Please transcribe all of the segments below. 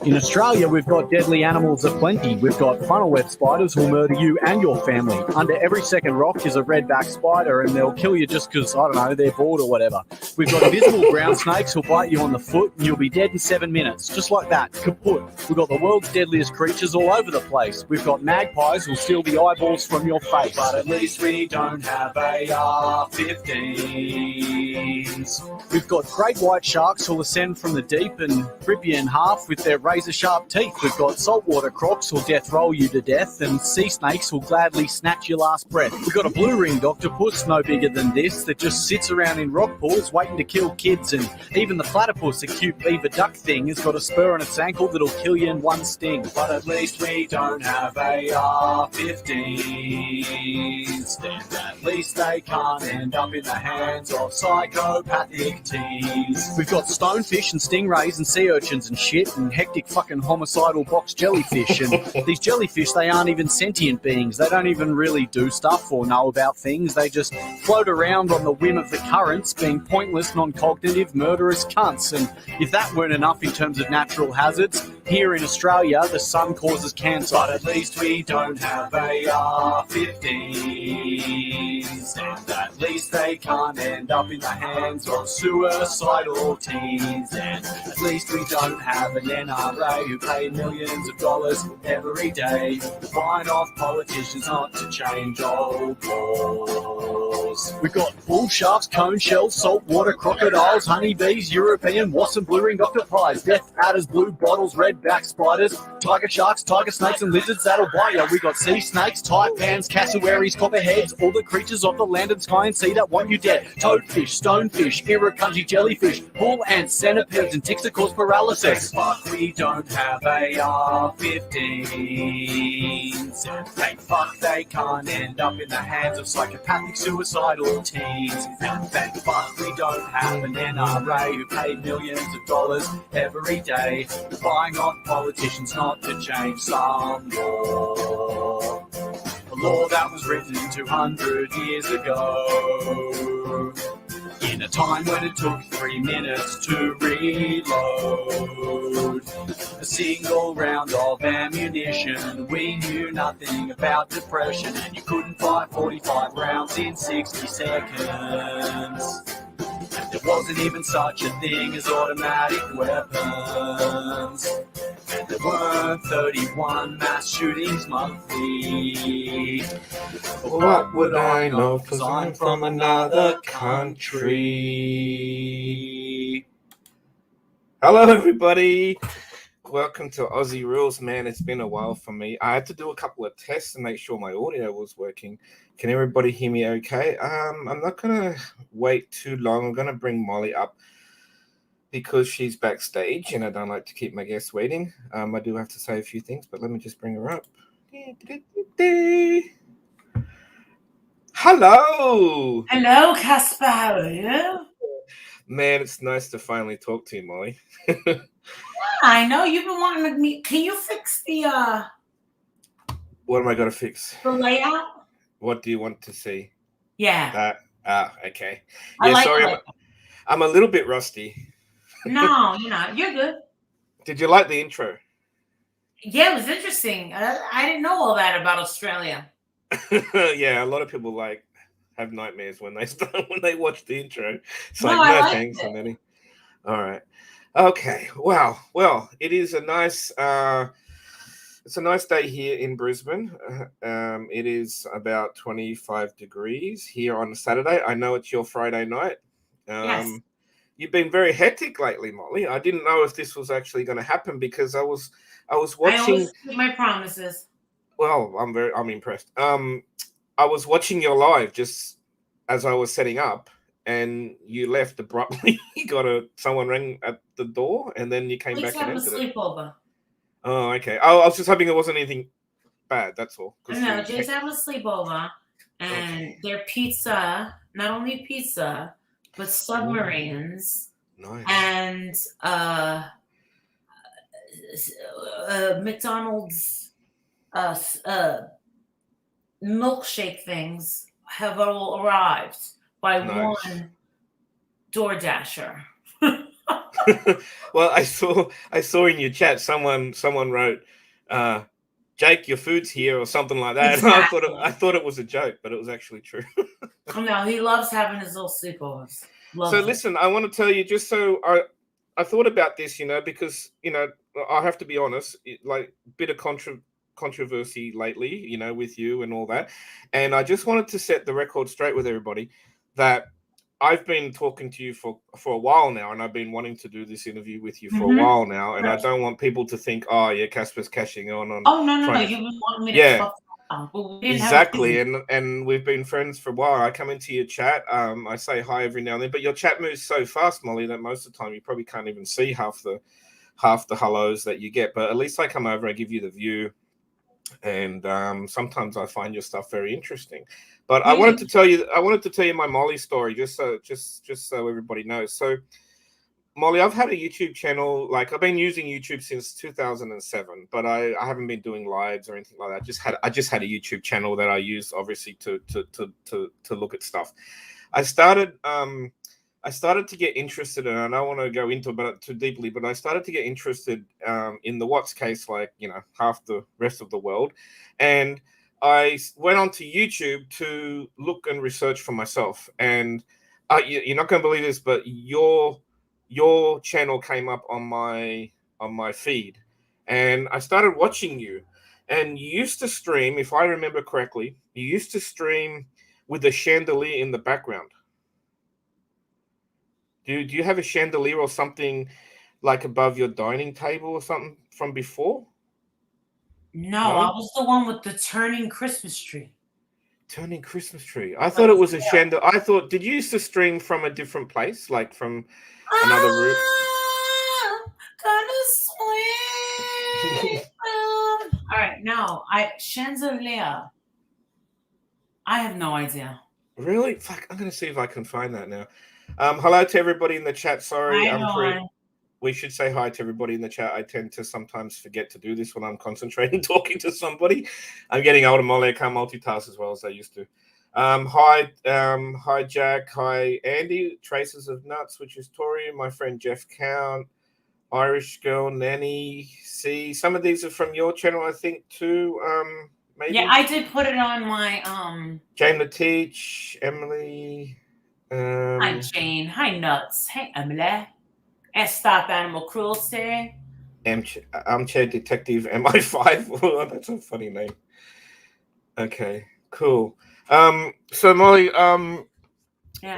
In Australia, we've got deadly animals aplenty. We've got funnel web spiders who'll murder you and your family. Under every second rock is a redback spider, and they'll kill you just because, I don't know, they're bored or whatever. We've got invisible ground snakes who'll bite you on the foot, and you'll be dead in 7 minutes. Just like that, kaput. We've got the world's deadliest creatures all over the place. We've got magpies who'll steal the eyeballs from your face. But at least we don't have AR-15s. We've got great white sharks who'll ascend from the deep and rip you in half with their razor-sharp teeth. We've got saltwater crocs who'll death roll you to death, and sea snakes who'll gladly snatch your last breath. We've got a blue-ringed octopus, no bigger than this, that just sits around in rock pools waiting to kill kids, and even the platypus, a cute beaver duck thing, has got a spur on its ankle that'll kill you in one sting. But at least we don't have AR-15s, and at least they can't end up in the hands of psychopathic teens. We've got stonefish and stingrays and sea urchins and shit, and hectic fucking homicidal box jellyfish. And these jellyfish, they aren't even sentient beings. They don't even really do stuff or know about things. They just float around on the whim of the currents, being pointless, non-cognitive, murderous cunts. And if that weren't enough in terms of natural hazards, here in Australia, the sun causes cancer. But at least we don't have AR-15s, and at least they can't end up in the hands of suicidal teens. And at least we don't have an NRA who pay millions of dollars every day to find off politicians not to change old laws. We've got bull sharks, cone shells, saltwater crocodiles, honeybees, European wasps and blue-ringed octopi, death adders, blue bottles, redback spiders, tiger sharks, tiger snakes and lizards that'll bite you. We got sea snakes, taipans, cassowaries, copperheads, all the creatures of the land and sky and sea that want you dead. Toadfish, stonefish, irukandji jellyfish, bull ants, centipedes and ticks that cause paralysis. But we don't have AR-15s, and thank fuck they can't end up in the hands of psychopathic suicidal teens. And thank fuck we don't have an NRA who pay millions of dollars every day buying off politicians not to change some law. A law that was written 200 years ago, in a time when it took 3 minutes to reload a single round of ammunition. We knew nothing about depression, and you couldn't fire 45 rounds in 60 seconds. And there wasn't even such a thing as automatic weapons, and there weren't 31 mass shootings monthly. But what would I know, 'cause I'm from another country. Hello, everybody. Welcome to Aussie Rules. Man, it's been a while for me. I had to do a couple of tests to make sure my audio was working. Can everybody hear me okay? I'm not going to wait too long. I'm going to bring Molly up because she's backstage, and I don't like to keep my guests waiting. I do have to say a few things, but let me just bring her up. Hello. Hello, Casper. How are you? Man, it's nice to finally talk to you, Molly. I know you've been wanting to meet. Can you fix the What am I going to fix? the layout? What do you want to see? Yeah. Okay. I Yeah, like sorry, it. I'm a little bit rusty. No, you're not. You're good. Did you like the intro? Yeah, it was interesting. I didn't know all that about Australia. Yeah, a lot of people have nightmares when they start when they watch the intro. It's No, like I no like thanks, it. and then all right, okay, wow. Well, it is a nice it's a nice day here in Brisbane. It is about 25 degrees here on Saturday. I know it's your Friday night. Yes. You've been very hectic lately, Molly. I didn't know if this was actually going to happen because I was I watching. always keep my promises. Well, I'm impressed. I was watching your live just as I was setting up, and you left abruptly. You someone rang at the door, and then you came Let's back and have a entered it. sleepover. Oh, okay. I was just hoping it wasn't anything bad. That's all. No, just have a sleepover, and Okay. their pizza, not only pizza, but submarines Nice. and McDonald's milkshake things have all arrived by Nice. one DoorDasher. Well, I saw in your chat someone wrote, "Jake, your food's here" or something like that. Exactly. And I thought it was a joke, but it was actually true. No, he loves having his little sleepovers. So listen, I want to tell you just so I thought about this, because I have to be honest, like bit of controversy lately, with you and all that, and I just wanted to set the record straight with everybody that I've been talking to you for a while now, and I've been wanting to do this interview with you for a while now, and I don't want people to think, oh yeah, Casper's cashing on. Oh no, you've been wanting me to come up, but we didn't have and we've been friends for a while. I come into your chat, I say hi every now and then, but your chat moves so fast, Molly, that most of the time you probably can't even see half the hellos that you get. But at least I come over, I give you the view, and sometimes I find your stuff very interesting. But I wanted to tell you my Molly story, just so everybody knows. So Molly, I've had a YouTube channel, like I've been using YouTube since 2007, but I haven't been doing lives or anything like that. I just had a YouTube channel that I use obviously to look at stuff. I started to get interested, and I don't want to go into it too deeply, but I started to get interested in the Watts case, like half the rest of the world, and I went onto YouTube to look and research for myself. And you're not going to believe this, but your channel came up on my feed, and I started watching you. And you used to stream, if I remember correctly, you used to stream with a chandelier in the background. Do you have a chandelier or something like above your dining table or something from before? No, I was the one with the turning Christmas tree. Turning Christmas tree. I thought it was a chandelier. I thought, did you used to stream from a different place, like from another room? All right, no, chandelier. I have no idea. Really? Fuck, I'm gonna see if I can find that now. Hello to everybody in the chat. Sorry, we should say hi to everybody in the chat. I tend to sometimes forget to do this when I'm concentrating talking to somebody. I'm getting older, Molly. I can't multitask as well as I used to. Hi Jack. Hi Andy. Traces of Nuts, which is Tori. My friend Jeff Count. Irish Girl, Nanny. See, some of these are from your channel, I think, too. Maybe. Yeah, I did put it on my Jane the Teach, Emily. Hi Jane. Hi Nuts. Hey Emily. Stop Animal Cruelty. Armchair Detective MI5. Oh, that's a funny name. Okay, cool. So Molly, what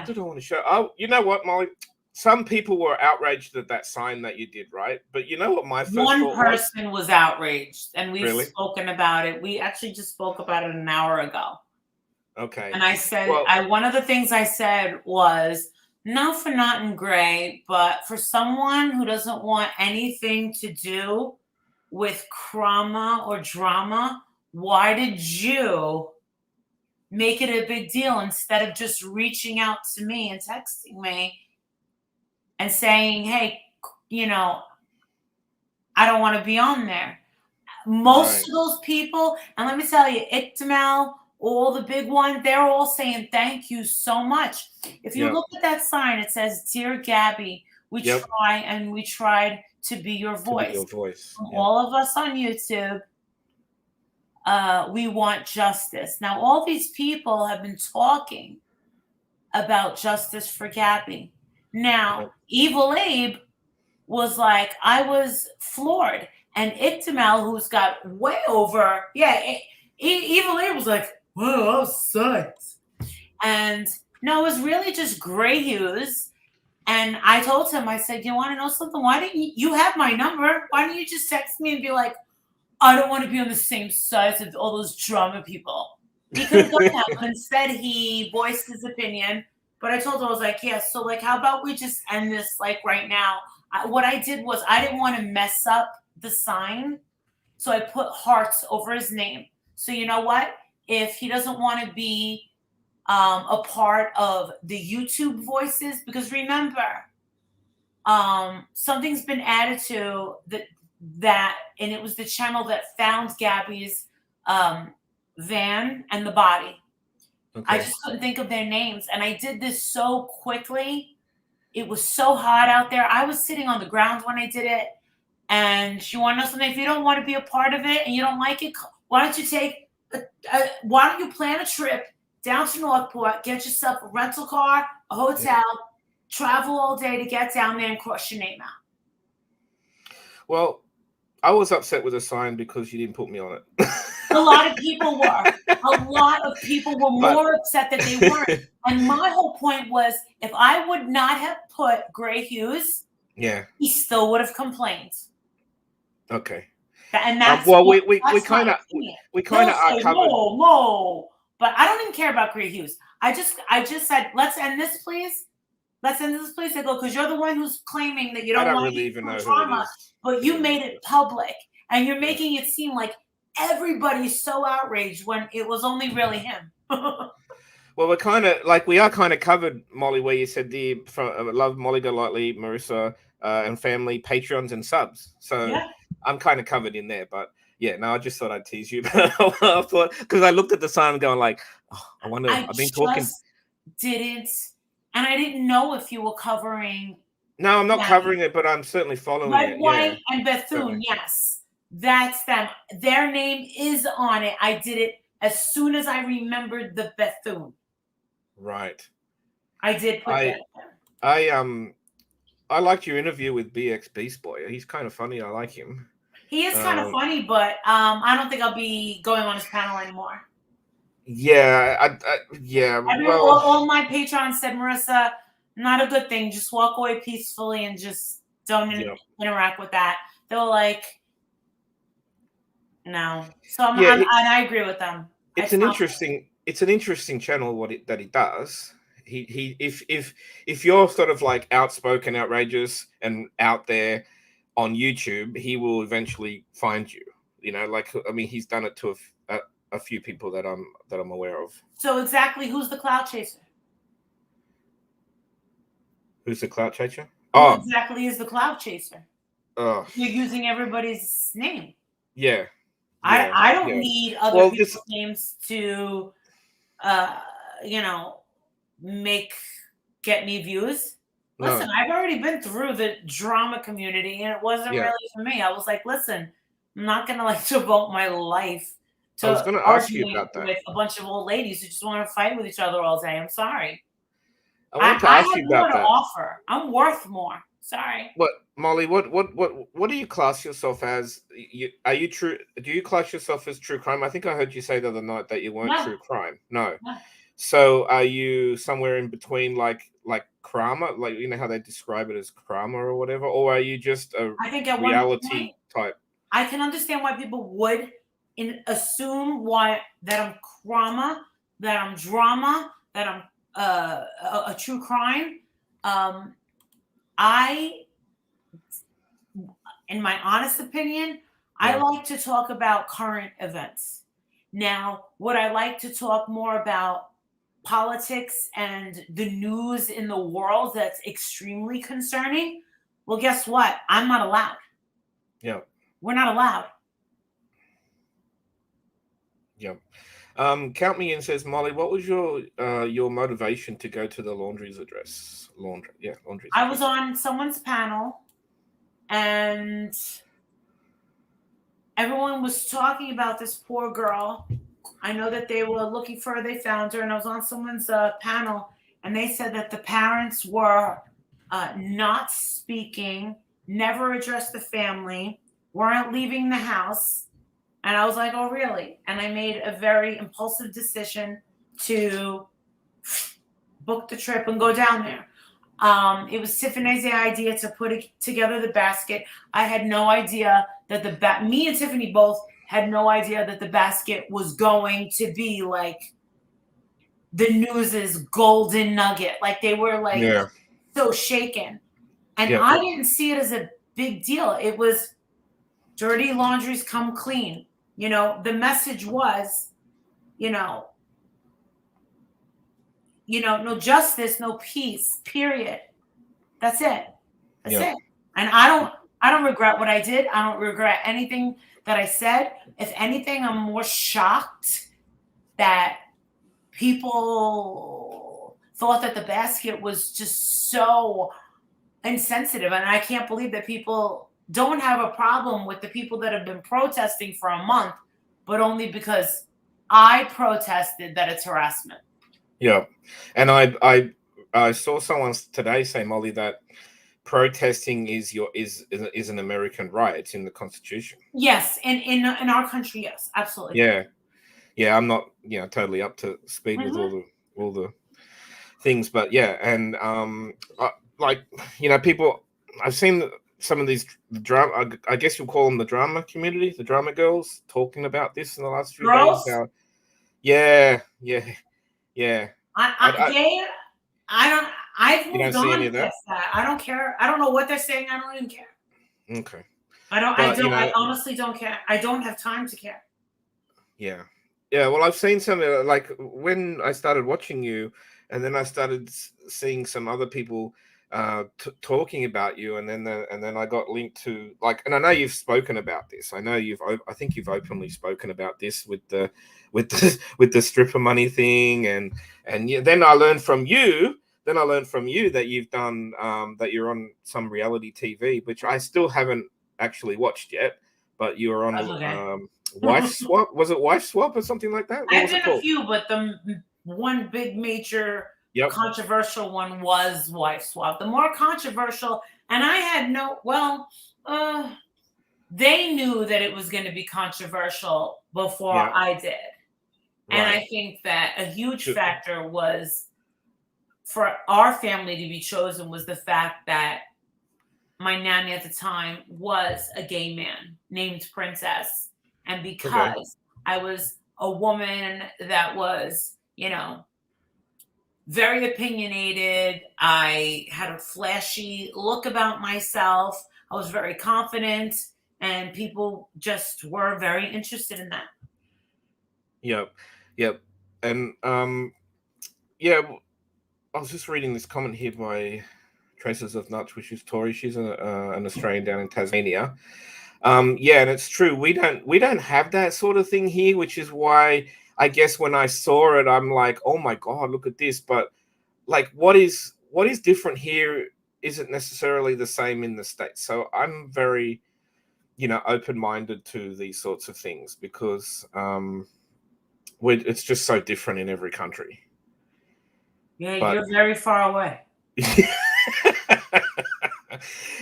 did I want to show? Oh, you know what, Molly? Some people were outraged at that sign that you did, right? But you know what my first one person was outraged, and we've spoken about it. We actually just spoke about it an hour ago. Okay. And I said, one of the things I said was, not for nothing great, but for someone who doesn't want anything to do with crama or drama, why did you make it a big deal instead of just reaching out to me and texting me and saying, hey, I don't want to be on there. Most of those people, and let me tell you, Iktamel, all the big ones, they're all saying thank you so much. If you look at that sign, it says, Dear Gabby, we tried to be your voice. All of us on YouTube, we want justice. Now, all these people have been talking about justice for Gabby. Now, Evil Abe was like, I was floored. And Iktimel, who's got way over, Evil Abe was like, whoa, that sucks. And no, it was really just Gray Hughes. And I told him, I said, you want to know something? Why didn't you have my number? Why don't you just text me and be like, I don't want to be on the same side as all those drama people. He could have done that, but instead he voiced his opinion. But I told him, I was like, yeah, so like, how about we just end this like right now? What I did was I didn't want to mess up the sign. So I put hearts over his name. So you know what? If he doesn't want to be a part of the YouTube voices, because remember, something's been added to that, and it was the channel that found Gabby's van and the body. Okay. I just couldn't think of their names, and I did this so quickly. It was so hot out there. I was sitting on the ground when I did it. And you want to know something? If you don't want to be a part of it and you don't like it, why don't you plan a trip down to Northport, get yourself a rental car, a hotel, travel all day to get down there and cross your name out. Well, I was upset with the sign because you didn't put me on it. A lot of people were. A lot of people were more upset that they weren't. And my whole point was, if I would not have put Gray Hughes, he still would have complained. Okay. And that's we kind of are covered. No. But I don't even care about Gray Hughes. I just said, let's end this, please. Let's end this, please. I go, because you're the one who's claiming that you don't want really even know trauma, but you made it public, and you're making it seem like everybody's so outraged when it was only really him. Well, we are kind of covered, Molly, where you said love MollyGolightly, Marissa, and family, Patreons, and subs. So I'm kind of covered in there, but I just thought I'd tease you. I thought, because I looked at the sign and going like, I wonder. I've been talking. And I didn't know if you were covering. No, I'm not covering it, but I'm certainly following it. White and Bethune, yes, that's them. Their name is on it. I did it as soon as I remembered the Bethune. Right. I did put that there. I liked your interview with BX Beast Boy. He's kind of funny. I like him. He is kind of funny, but I don't think I'll be going on his panel anymore. Yeah, all my patrons said, Marissa, not a good thing. Just walk away peacefully and just don't interact with that. They were like, no. So I agree with them. It's an interesting channel that he does. If you're sort of like outspoken, outrageous, and out there on YouTube, he will eventually find you. You know, like, I mean, he's done it to a few people that I'm aware of. So exactly, who's the clout chaser? Who's the clout chaser? Who exactly is the clout chaser? You're using everybody's name. Yeah. I don't need other people's names to, get me views. Listen, I've already been through the drama community, and it wasn't really for me. I was like, listen, I'm not gonna devote my life to I was going to ask you about that. With a bunch of old ladies who just want to fight with each other all day. I'm sorry. I want to ask you about that. I have more to offer. I'm worth more. Sorry. What, Molly? What do you class yourself as? Do you class yourself as true crime? I think I heard you say the other night that you weren't true crime. No. So are you somewhere in between, like Krama, like you know how they describe it as Krama or whatever, or are you just a reality type? I can understand why people would assume that I'm Krama, that I'm drama, that I'm a true crime. In my honest opinion, I like to talk about current events. Now, would I like to talk more about politics and the news in the world that's extremely concerning? Well, guess what? I'm not allowed. Yeah. We're not allowed. Yeah. Count Me In says, Molly, what was your motivation to go to the laundry's address? Laundry's. I was on someone's panel, and everyone was talking about this poor girl. I know that they were looking for her. They found her, and I was on someone's panel, and they said that the parents were not speaking, never addressed the family, weren't leaving the house. And I was like, oh, really? And I made a very impulsive decision to book the trip and go down there. It was Tiffany's idea to put together the basket. I had no idea that me and Tiffany both had no idea that the basket was going to be like the news's golden nugget. Like they were like so shaken. And I didn't see it as a big deal. It was dirty laundries come clean. You know, the message was, no justice, no peace, period. That's it. That's it. And I don't regret what I did. I don't regret anything that I said. If anything, I'm more shocked that people thought that the basket was just so insensitive. And I can't believe that people don't have a problem with the people that have been protesting for a month, but only because I protested that it's harassment. Yeah. And I saw someone today say, Molly, that protesting is an American right. It's in the Constitution. Yes, in our country, yes, absolutely. Yeah. I'm not totally up to speed with all the things, but and people. I've seen some of these drama. I guess you'll call them the drama community, the drama girls, talking about this in the last few days. Yeah. I've moved on past that. I don't care. I don't know what they're saying. I don't even care. Okay. I honestly don't care. I don't have time to care. Yeah. Well, I've seen some like when I started watching you, and then I started seeing some other people talking about you, and then I got linked to and I know you've spoken about this. I think you've openly spoken about this with the stripper money thing, and then I learned from you. That you've done that you're on some reality TV, which I still haven't actually watched yet. But you were on Wife Swap. Was it Wife Swap or something like that? I've done a few, but the one big major controversial one was Wife Swap. The more controversial, and I had they knew that it was going to be controversial before I did. Right. And I think that a huge factor was for our family to be chosen was the fact that my nanny at the time was a gay man named Princess. And because I was a woman that was, very opinionated, I had a flashy look about myself, I was very confident, and people just were very interested in that. Yep. And I was just reading this comment here by Traces of Nuts, which is Tori. She's an Australian down in Tasmania. And it's true. We don't have that sort of thing here, which is why I guess when I saw it, I'm like, oh my God, look at this. But what is different here isn't necessarily the same in the States. So I'm very, open-minded to these sorts of things because it's just so different in every country. Yeah, you're very far away.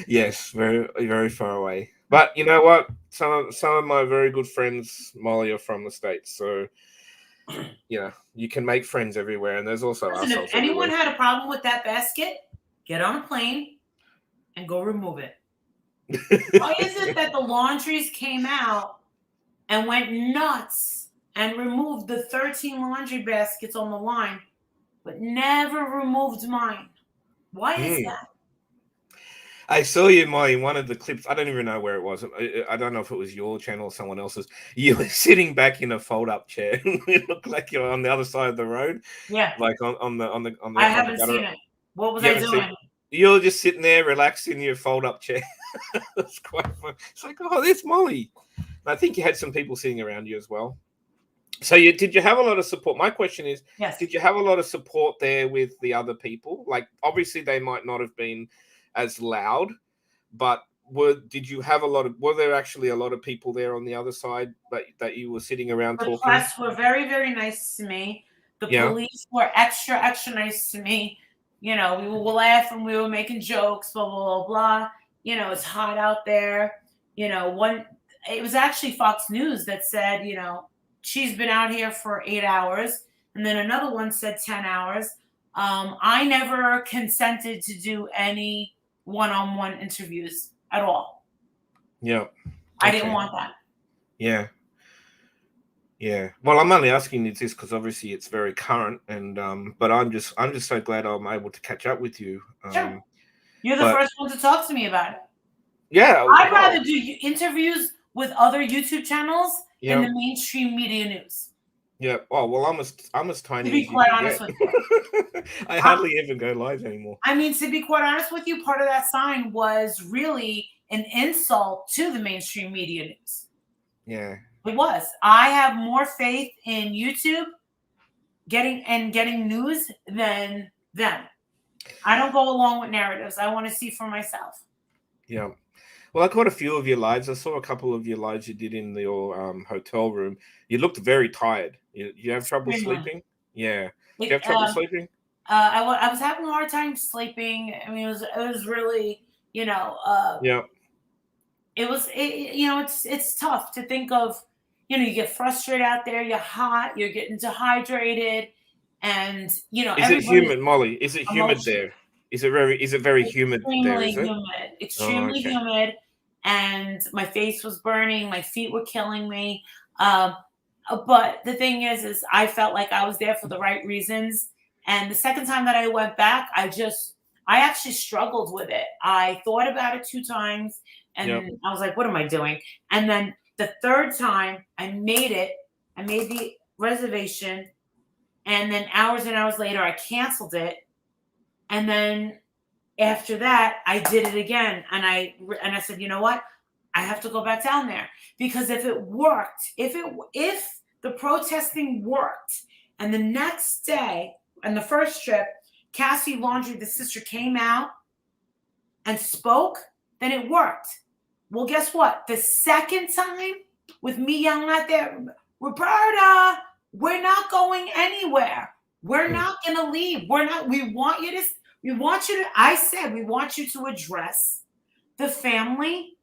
Yes, very, very far away. But you know what? Some of my very good friends, Molly, are from the States. So, you can make friends everywhere. And there's also Listen, if anyone had a problem with that basket, get on a plane and go remove it. Why is it that the laundries came out and went nuts and removed the 13 laundry baskets on the line, but never removed mine? Why is that? I saw you, Molly, in one of the clips. I don't even know where it was. I don't know if it was your channel or someone else's. You were sitting back in a fold-up chair. It looked like you're on the other side of the road. Yeah. Like on the. I haven't seen it. What was I doing? You're just sitting there, relaxed in your fold-up chair. That's quite fun. It's like, oh, there's Molly. And I think you had some people sitting around you as well. So did you have a lot of support? My question is, yes. Did you have a lot of support there with the other people? Like, obviously, they might not have been as loud, but were there actually a lot of people there on the other side that you were sitting around talking? The press were very, very nice to me. The Yeah. police were extra, extra nice to me. You know, we were laughing, we were making jokes, blah, blah, blah, blah. You know, it's hot out there. You know, it was actually Fox News that said, you know, she's been out here for 8 hours. And then another one said 10 hours. I never consented to do any one-on-one interviews at all. Yeah. I didn't want that. Yeah. Yeah. Well, I'm only asking you this because obviously it's very current, and but I'm just so glad I'm able to catch up with you. Sure. You're the first one to talk to me about it. Yeah. I'd rather do interviews with other YouTube channels than the mainstream media news. Yeah. Oh well, I'm as tiny. To be quite honest with you, I hardly even go live anymore. I mean, to be quite honest with you, part of that sign was really an insult to the mainstream media news. Yeah. It was. I have more faith in YouTube getting news than them. I don't go along with narratives. I want to see for myself. Yeah. Well, I caught a few of your lives. I saw a couple of your lives you did in your hotel room. You looked very tired. You have trouble sleeping? Yeah. Do you have trouble sleeping? I was having a hard time sleeping. I mean, it was really, you know. Yeah. It's tough to think of. You know, you get frustrated out there. You're hot. You're getting dehydrated, and you know. Is it humid, Molly? Is it humid there? Is it very humid there? Is it? Extremely humid, and my face was burning. My feet were killing me. But the thing is I felt like I was there for the right reasons. And the second time that I went back, I actually struggled with it. I thought about it 2 times, and I was like, "What am I doing?" And then the third time, I made it. I made the reservation, and then hours and hours later, I canceled it. And then after that, I did it again, and I said, you know what? I have to go back down there, because if it worked, if the protesting worked, and the next day, and the first trip, Cassie Laundrie, the sister, came out and spoke, then it worked. Well, guess what? The second time, with me yelling out there, Roberta, we're not going anywhere. We're not going to leave. We want you to, I said, we want you to address the family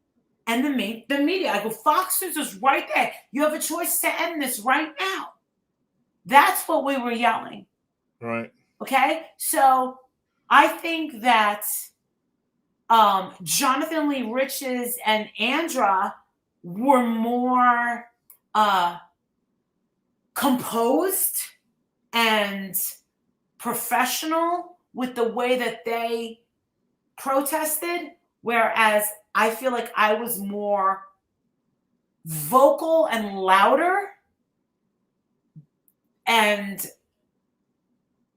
and the media. I go, Fox News is right there. You have a choice to end this right now. That's what we were yelling. Right. Okay. So I think that Jonathan Lee Riches and Andra were more composed and professional with the way that they protested, whereas I feel like I was more vocal and louder. And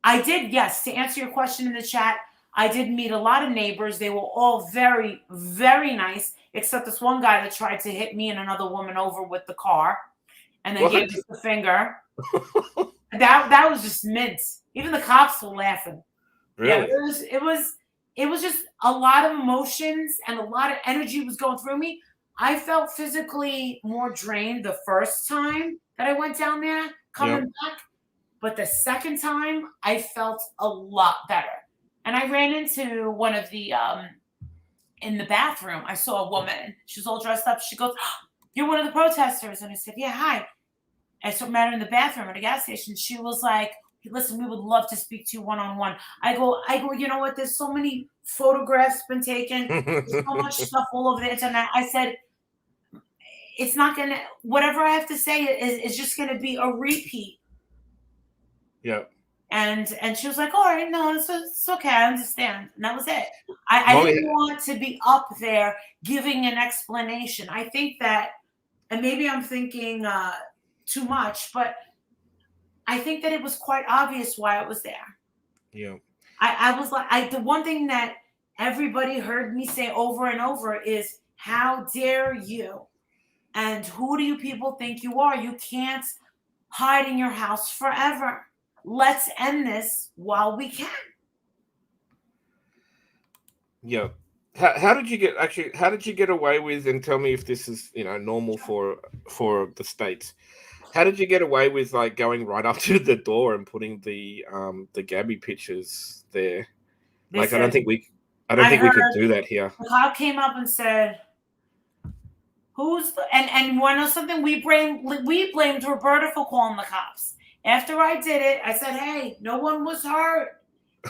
I did, yes, to answer your question in the chat, I did meet a lot of neighbors. They were all very, very nice, except this one guy that tried to hit me and another woman over with the car, and then gave us the finger. That was just mint. Even the cops were laughing. Really? Yeah, it was just a lot of emotions, and a lot of energy was going through me. I felt physically more drained the first time that I went down there coming back. But the second time, I felt a lot better. And I ran into one of the, in the bathroom, I saw a woman. She was all dressed up. She goes, oh, you're one of the protesters. And I said, yeah, hi. I met her in the bathroom at a gas station. She was like, listen, we would love to speak to you one-on-one. I go, you know what? There's so many photographs been taken. There's so much stuff all over the internet. I said, it's not going to, whatever I have to say is just going to be a repeat. Yeah. And she was like, all right, no, it's okay. I understand. And that was it. I didn't want to be up there giving an explanation. I think that, and maybe I'm thinking too much, but I think that it was quite obvious why I was there. Yeah. I was like, the one thing that everybody heard me say over and over is, how dare you? And who do you people think you are? You can't hide in your house forever. Let's end this while we can. Yeah. How did you get away with, and tell me if this is, normal for the States. How did you get away with like going right up to the door and putting the Gabby pictures there? They Like, said, I don't think we heard could do that here. the cop came up and said, "Who's the?" And you want to know something? We blamed Roberta for calling the cops. After I did it, I said, "Hey, no one was hurt.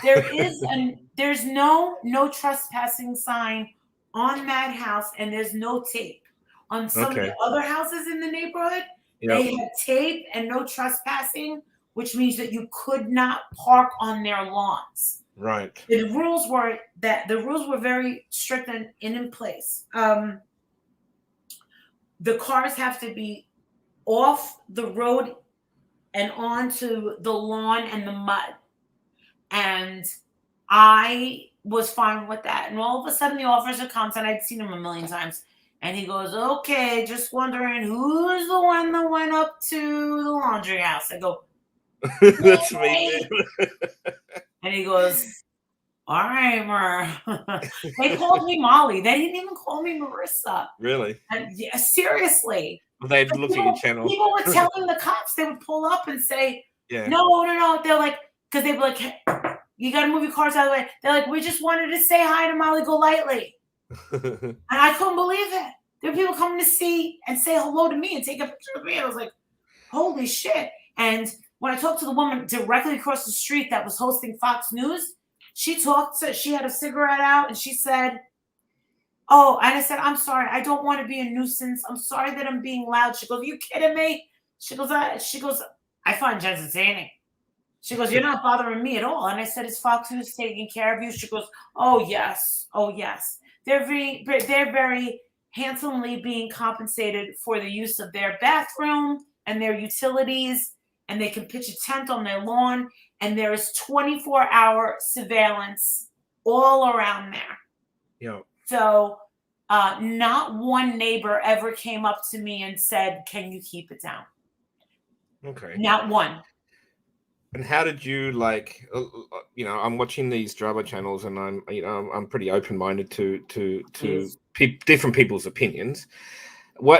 There's no trespassing sign on that house, and there's no tape on some of the other houses in the neighborhood. They had tape and no trespassing, which means that you could not park on their lawns. Right. The rules were very strict and in place. The cars have to be off the road and onto the lawn and the mud. And I was fine with that. And all of a sudden the officer comes, and I'd seen him a million times. And he goes, "Okay, just wondering who's the one that went up to the laundry house." I go, "That's me." And he goes, "All right, Mer." They called me Molly. They didn't even call me Marissa. Really? And yeah, seriously. They'd look at your channel. People were telling the cops, they would pull up and say, "Yeah, no." They're like, because they'd be like, "Hey, you got to move your cars out of the way." They're like, "We just wanted to say hi to MollyGolightly." And I couldn't believe it. There were people coming to see and say hello to me and take a picture of me. I was like, holy shit. And when I talked to the woman directly across the street that was hosting Fox News, she had a cigarette out, and she said, "Oh," and I said, "I'm sorry. I don't want to be a nuisance. I'm sorry that I'm being loud." She goes, "Are you kidding me?" She goes, "I find you entertaining." She goes, "You're not bothering me at all." And I said, "Is Fox News taking care of you?" She goes, "Oh, yes. Oh, yes. They're very handsomely being compensated for the use of their bathroom and their utilities, and they can pitch a tent on their lawn, and there is 24-hour surveillance all around there." Yeah. So not one neighbor ever came up to me and said, "Can you keep it down?" Okay. Not one. And how did you like? I'm watching these drama channels, and I'm pretty open-minded to different people's opinions.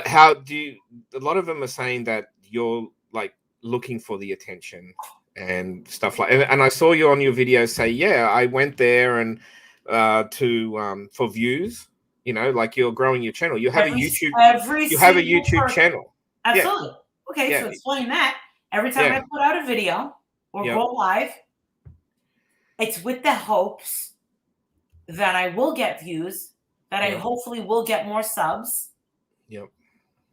How do you? A lot of them are saying that you're like looking for the attention and stuff like. And I saw you on your video say, "Yeah, I went there and for views." Like you're growing your channel. You have a YouTube. You have a YouTube channel. Absolutely. Yeah. Okay, Yeah. so explain that. Every time I put out a video or go live, it's with the hopes that I will get views, that I hopefully will get more subs. Yep.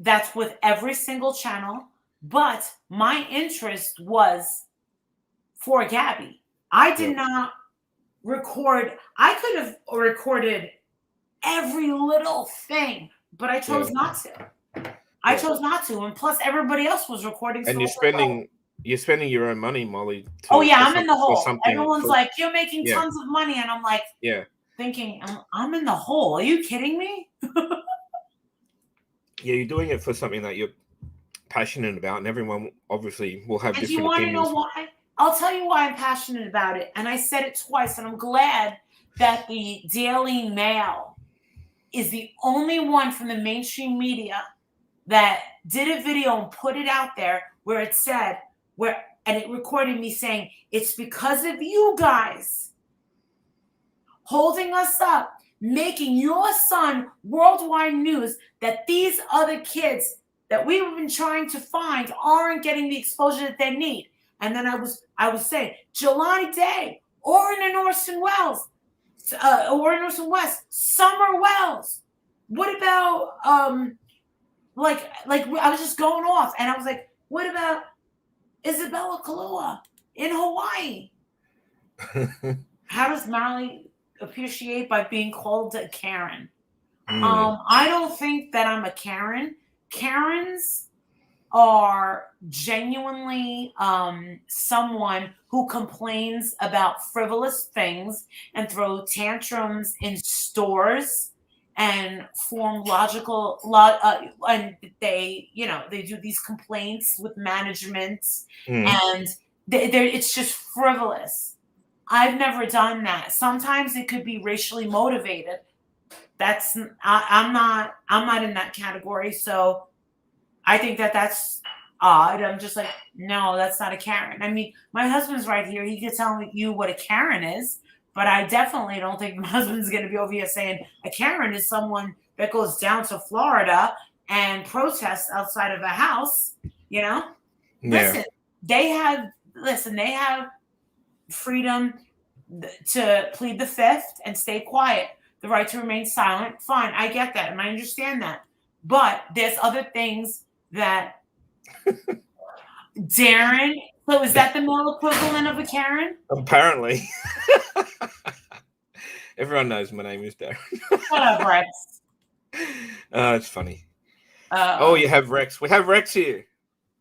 That's with every single channel. But my interest was for Gabby. I did not record. I could have recorded every little thing, but I chose not to. I chose not to, and plus everybody else was recording. And you're spending your own money, Molly. I'm in the hole. Everyone's like, "You're making tons of money," and I'm like, thinking, I'm in the hole. Are you kidding me? Yeah, you're doing it for something that you're passionate about, and everyone obviously will have different opinions. You want to know why? I'll tell you why I'm passionate about it, and I said it twice, and I'm glad that the Daily Mail is the only one from the mainstream media that did a video and put it out there where it said, and it recorded me saying, "It's because of you guys holding us up, making your son worldwide news, that these other kids that we've been trying to find aren't getting the exposure that they need." And then I was saying, Jelani Day, Orrin and Orson Welles, Orrin Orson West, Summer Wells. What about like I was just going off, and I was like, what about Isabella Kalua in Hawaii? How does Molly appreciate by being called a Karen? I don't think that I'm a Karen. Karens are genuinely someone who complains about frivolous things and throw tantrums in stores and form logical and they do these complaints with management and it's just frivolous. I've never done that. Sometimes it could be racially motivated. I'm not in that category. So I think that's odd. I'm just like, no, that's not a Karen. I mean, my husband's right here. He could tell you what a Karen is, but I definitely don't think my husband's going to be over here saying a Karen is someone that goes down to Florida and protests outside of a house. You know, Yeah. they have freedom to plead the fifth and stay quiet, the right to remain silent. Fine, I get that and I understand that. But there's other things that Darren. So is that the male equivalent of a Karen? Apparently. Everyone knows my name is Darren. Shut up, Rex. It's funny. Oh, you have Rex. We have Rex here.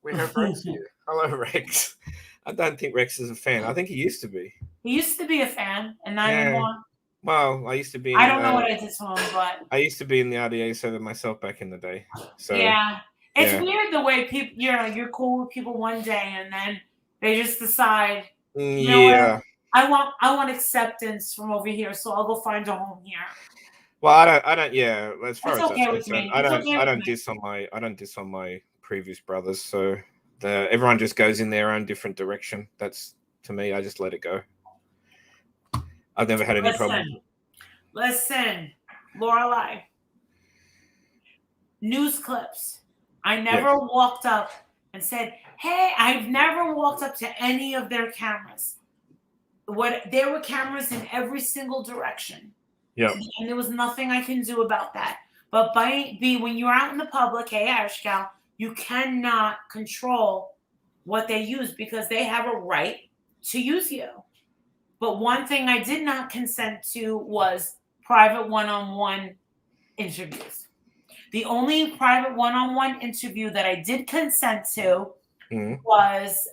Hello, Rex. I don't think Rex is a fan. I think he used to be. He used to be a fan, and not anymore. Well, I used to be. I don't know what I did to him, but I used to be in the RDA server myself back in the day. So yeah, it's weird the way people. You're cool with people one day, and then they just decide. You know what? I want acceptance from over here, so I'll go find a home here. Well, I don't. Yeah, as far as okay that's with concerned, me. I don't diss on my previous brothers. So everyone just goes in their own different direction. That's, to me, I just let it go. I've never had any problem. Listen, Lorelai. News clips. I never walked up and said, "Hey," I've never walked up to any of their cameras. There were cameras in every single direction. Yeah. And there was nothing I can do about that. But when you're out in the public, hey, Ashgal, you cannot control what they use because they have a right to use you. But one thing I did not consent to was private one-on-one interviews. The only private one-on-one interview that I did consent to was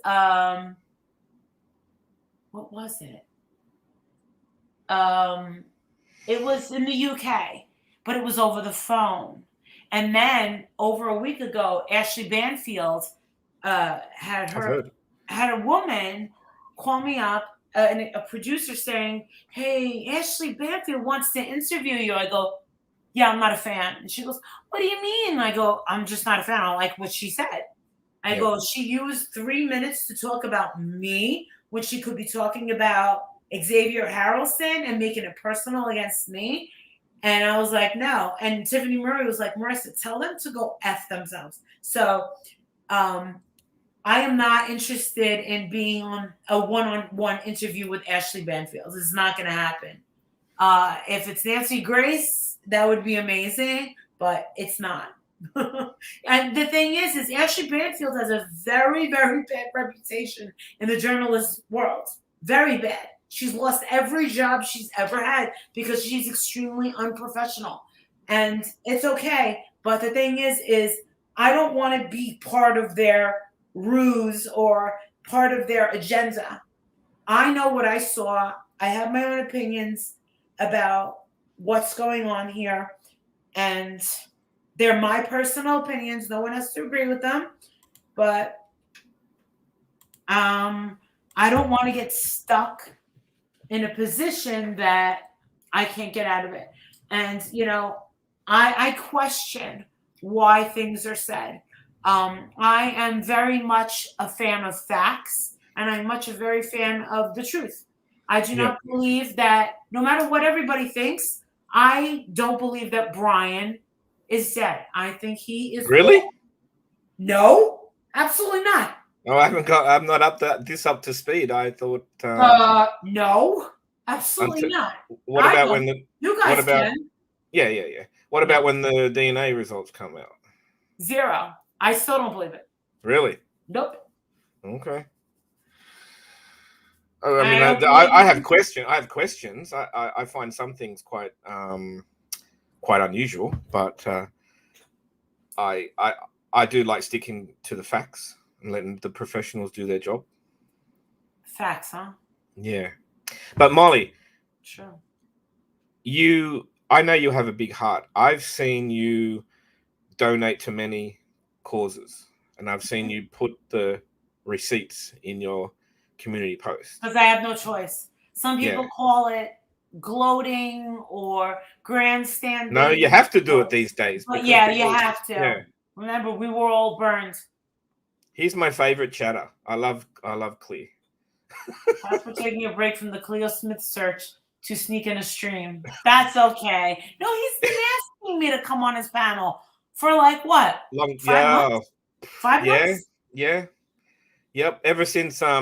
what was it? It was in the UK, but it was over the phone. And then over a week ago, Ashley Banfield had a woman call me up, a producer saying, "Hey, Ashley Banfield wants to interview you." I go, "Yeah, I'm not a fan." And she goes, "What do you mean?" I go, "I'm just not a fan. I don't like what she said." I go, "She used 3 minutes to talk about me when she could be talking about Xavier Harrelson and making it personal against me." And I was like, no. And Tiffany Murray was like, "Marissa, tell them to go F themselves." So I am not interested in being on a one-on-one interview with Ashley Banfield. It's not going to happen. If it's Nancy Grace, that would be amazing, but it's not. And the thing is Ashley Banfield has a very, very bad reputation in the journalist world. Very bad. She's lost every job she's ever had because she's extremely unprofessional. And it's okay. But the thing is I don't want to be part of their ruse or part of their agenda. I know what I saw. I have my own opinions about what's going on here. And they're my personal opinions. No one has to agree with them. But I don't want to get stuck in a position that I can't get out of it. And, I question why things are said. I am very much a fan of facts, and I'm a very fan of the truth. I do not believe that, no matter what everybody thinks, I don't believe that Brian is dead. I think he is. Really? Dead. No, absolutely not. Oh, I'm not up to speed. I thought. No, absolutely not. What about when the? You guys what about? Can. Yeah. What about when the DNA results come out? 0. I still don't believe it. Really? Nope. Okay. Oh, I mean, I have questions. I find some things quite unusual, but I do like sticking to the facts and letting the professionals do their job. Facts, huh? Yeah. But Molly, sure. I know you have a big heart. I've seen you donate to many causes, and I've seen you put the receipts in your community posts. Because I have no choice. Some people call it gloating or grandstanding. No, you have to do it these days. But yeah, you have to. Yeah. Remember, we were all burned. He's my favorite chatter. I love Clear. That's for taking a break from the Cleo Smith search to sneak in a stream. That's okay. No, he's been asking me to come on his panel for like what? Long, 5 months? 5 yeah, months? yeah, yep. Ever since when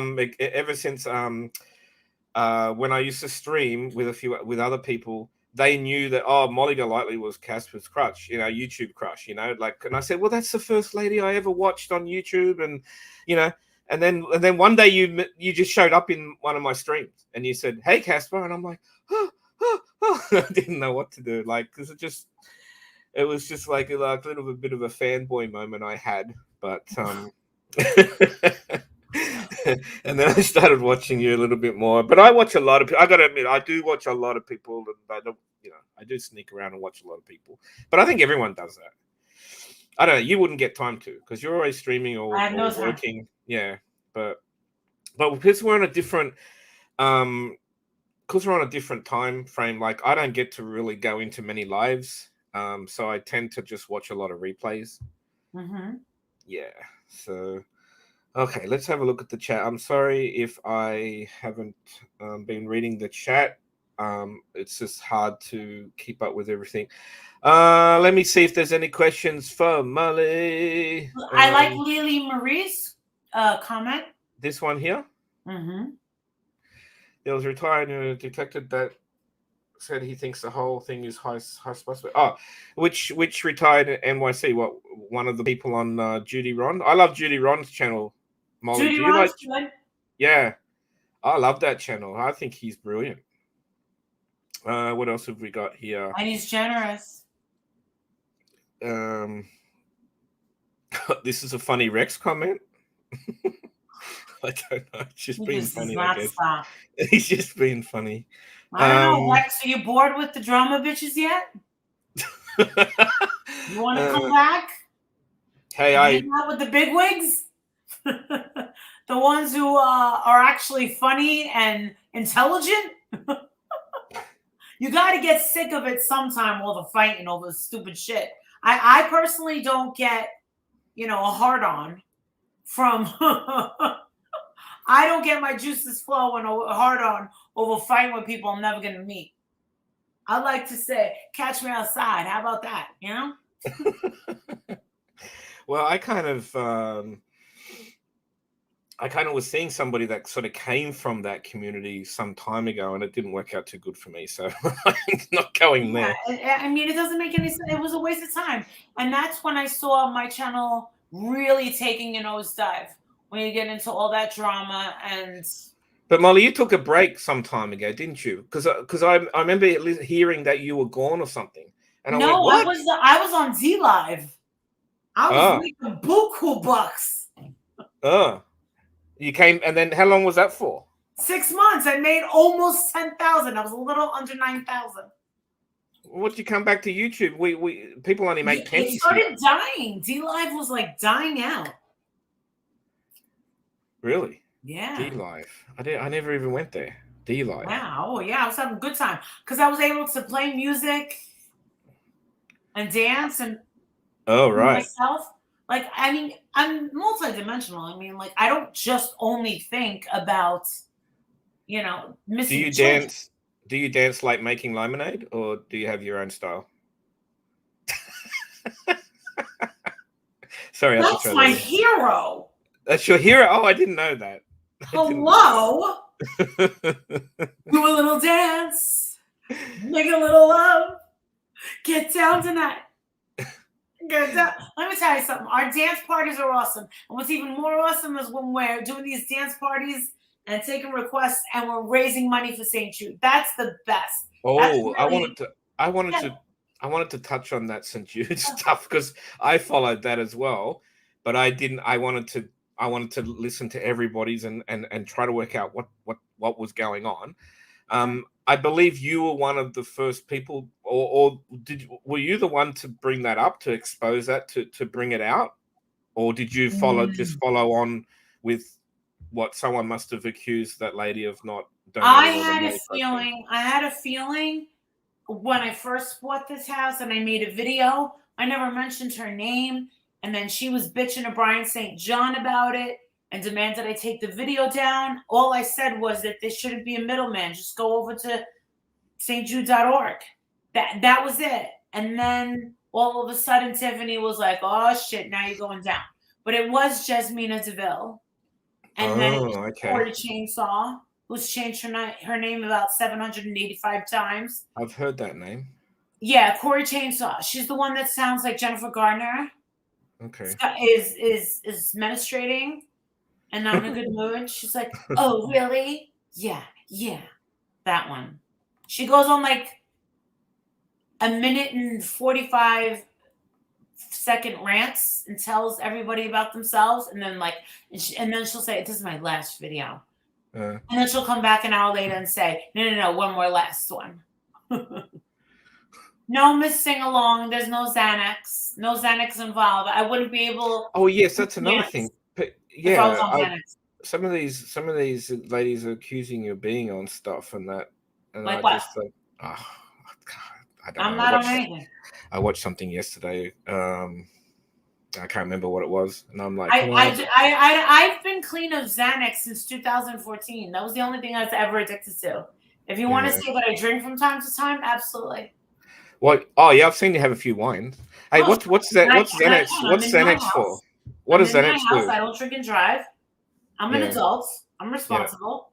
I used to stream with other people, they knew that MollyGolightly was Casper's crush, YouTube crush, like, and I said, well, that's the first lady I ever watched on YouTube, and and then one day you just showed up in one of my streams and you said, hey Casper, and I'm like, I didn't know what to do, like, because it was just like a little bit of a fanboy moment I had, but and then I started watching you a little bit more. But I watch a lot of people. I got to admit, I do watch a lot of people, and I don't, I do sneak around and watch a lot of people. But I think everyone does that. I don't know. You wouldn't get time to because you're always streaming or working. Time. Yeah, but because we're on a different, time frame. Like I don't get to really go into many lives. So I tend to just watch a lot of replays. Mm-hmm. Yeah. So. Okay, let's have a look at the chat. I'm sorry if I haven't been reading the chat. It's just hard to keep up with everything. Let me see if there's any questions for Molly. I like Lily Marie's comment. This one here? Mm-hmm. There was retired detected that said he thinks the whole thing is high suspect. Oh, which retired NYC? What, one of the people on Judy Ron? I love Judy Ron's channel. Molly, Judy Ron's good. Yeah, I love that channel. I think he's brilliant. What else have we got here? And he's generous. This is a funny Rex comment. I don't know. It's just being funny, I guess. Stop. He's just being funny. I don't know, Rex. Are you bored with the drama bitches yet? You want to come back? Hey, hang out with the big wigs? The ones who are actually funny and intelligent? You got to get sick of it sometime, all the fighting over the stupid shit. I personally don't get, a hard-on from... I don't get my juices flowing hard-on over fighting with people I'm never going to meet. I like to say, catch me outside. How about that, Well, I kind of was seeing somebody that sort of came from that community some time ago, and it didn't work out too good for me. So I'm not going there. I mean, it doesn't make any sense. It was a waste of time. And that's when I saw my channel really taking a nosedive, when you get into all that drama. But Molly, you took a break some time ago, didn't you? Because I remember hearing that you were gone or something. And I went, what? I was on ZLive. I was making buku bucks. You came, and then how long was that for? 6 months. I made almost 10,000. I was a little under 9,000. What did you come back to YouTube? We people only make pennies. It started dying. ZLive was like dying out. Really? Yeah. ZLive. I never even went there. ZLive. Wow. Oh yeah, I was having a good time because I was able to play music and dance and myself. Like, I mean, I'm multidimensional. I mean, like, I don't just only think about, missing. Do you dance like making lemonade, or do you have your own style? Sorry, that's my hero. That's your hero. Oh, I didn't know that. Hello. Do a little dance. Make a little love. Get down tonight. Get down. Let me tell you something. Our dance parties are awesome. And what's even more awesome is when we're doing these dance parties and taking requests and we're raising money for St. Jude. That's the best. Oh, really... I wanted to touch on that St. Jude stuff because I followed that as well, but I didn't. I wanted to listen to everybody's and try to work out what was going on. I believe you were one of the first people, or were you the one to bring that up, to expose that, to bring it out, or did you just follow on with what someone must have accused that lady of not donating? I had a feeling when I first bought this house and I made a video. I never mentioned her name. And then she was bitching to Brian St. John about it and demanded I take the video down. All I said was that there shouldn't be a middleman. Just go over to stjude.org. That was it. And then all of a sudden, Tiffany was like, oh, shit, now you're going down. But it was Jasmina DeVille. And then it was Corey Chainsaw, who's changed her name about 785 times. I've heard that name. Yeah, Corey Chainsaw. She's the one that sounds like Jennifer Garner. Okay. Is menstruating and not in a good mood. She's like, oh, really? Yeah. That one. She goes on like a minute and 45-second rants and tells everybody about themselves. And then and then she'll say, this is my last video. And then she'll come back an hour later and say, no, one more last one. No Miss Sing Along. There's no Xanax. No Xanax involved. I wouldn't be able. Oh yes, that's another thing. But yeah, some of these ladies are accusing you of being on stuff and that. And like I what? just like, oh God, I don't I'm know. not on anything. I watched something yesterday. I can't remember what it was, and I'm like, I've been clean of Xanax since 2014. That was the only thing I was ever addicted to. If you want to say that I drink from time to time, absolutely. What? Oh yeah, I've seen you have a few wines. Hey, what's Xanax? What's Xanax for? What does Xanax do? I don't drink and drive. I'm an adult. I'm responsible.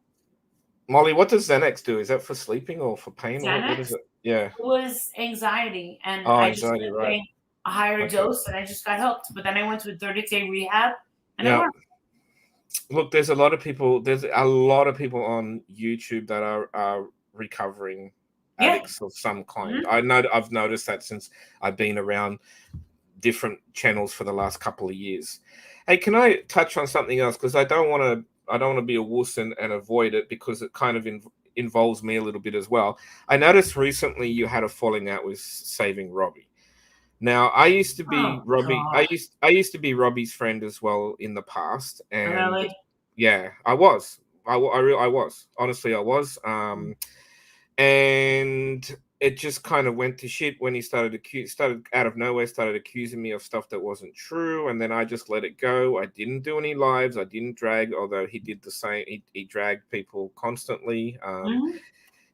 Yeah. Molly, what does Xanax do? Is that for sleeping or for pain? Xanax? What is it? Yeah. It was anxiety, and I just anxiety, right? A higher dose, and I just got hooked. But then I went to a 30-day rehab, and it worked. Look, there's a lot of people. There's a lot of people on YouTube that are recovering addicts of some kind. Mm-hmm. I've noticed that since I've been around different channels for the last couple of years. Hey, can I touch on something else? Because I don't want to be a wuss and avoid it, because it kind of involves me a little bit as well. I noticed recently you had a falling out with Saving Robbie. Now, I used to be Robbie. God. I used to be Robbie's friend as well in the past, and really? Yeah, I was. I was. Honestly, I was. And it just kind of went to shit when he started out of nowhere, started accusing me of stuff that wasn't true, and then I just let it go. I didn't do any lives. I didn't drag, although he did the same. He dragged people constantly.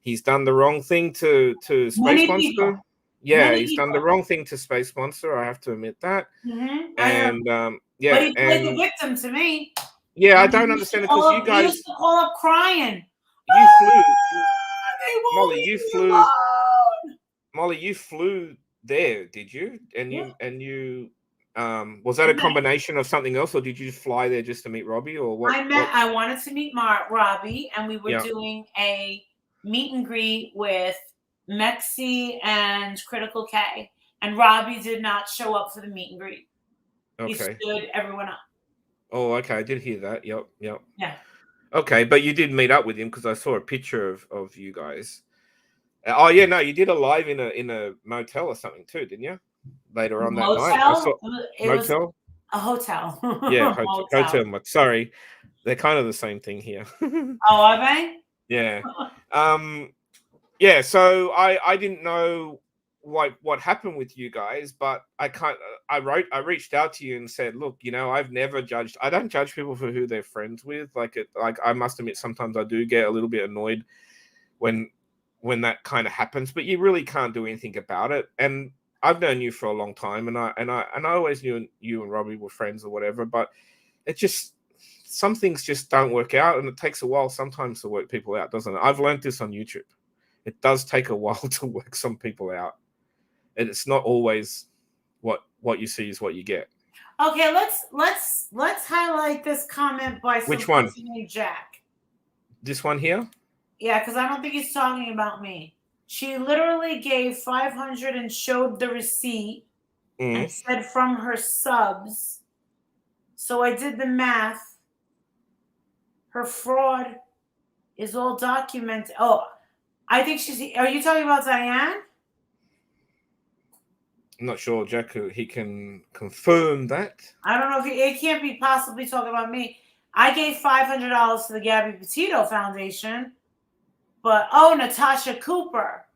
He's done the wrong thing to Space Monster. Yeah, he's done the wrong thing to Space Monster. I have to admit that. Mm-hmm. And but he played the victim to me. Yeah, I don't understand it, because you guys used to call up crying. You flew. Molly, you flew there, did you? And you was that a combination of something else, or did you fly there just to meet Robbie, or what? I wanted to meet Robbie, and we were doing a meet and greet with Mexi and Critical K, and Robbie did not show up for the meet and greet. Okay. He stood everyone up. Oh, okay. I did hear that. Yep. Yeah. Okay, but you did meet up with him, because I saw a picture of you guys. Oh yeah, no, you did a live in a motel or something too, didn't you? Later on that night, I saw motel. A hotel. Yeah, hotel. Sorry, they're kind of the same thing here. Oh, are they? Yeah. Yeah. So I didn't know what happened with you guys, but I reached out to you and said, look, I've never judged. I don't judge people for who they're friends with. Like I must admit, sometimes I do get a little bit annoyed when that kind of happens, but you really can't do anything about it. And I've known you for a long time, and I always knew you and Robbie were friends or whatever, but it just, some things just don't work out, and it takes a while sometimes to work people out, doesn't it? I've learned this on YouTube. It does take a while to work some people out. And it's not always what you see is what you get. Okay, let's highlight this comment by which one? Jack. This one here? Yeah, because I don't think he's talking about me. She literally gave 500 and showed the receipt and said from her subs. So I did the math. Her fraud is all documented. Oh, I think are you talking about Diane? I'm not sure, Jack. He can confirm that. I don't know if it can't be possibly talking about me. I gave $500 to the Gabby Petito Foundation, but Natasha Cooper.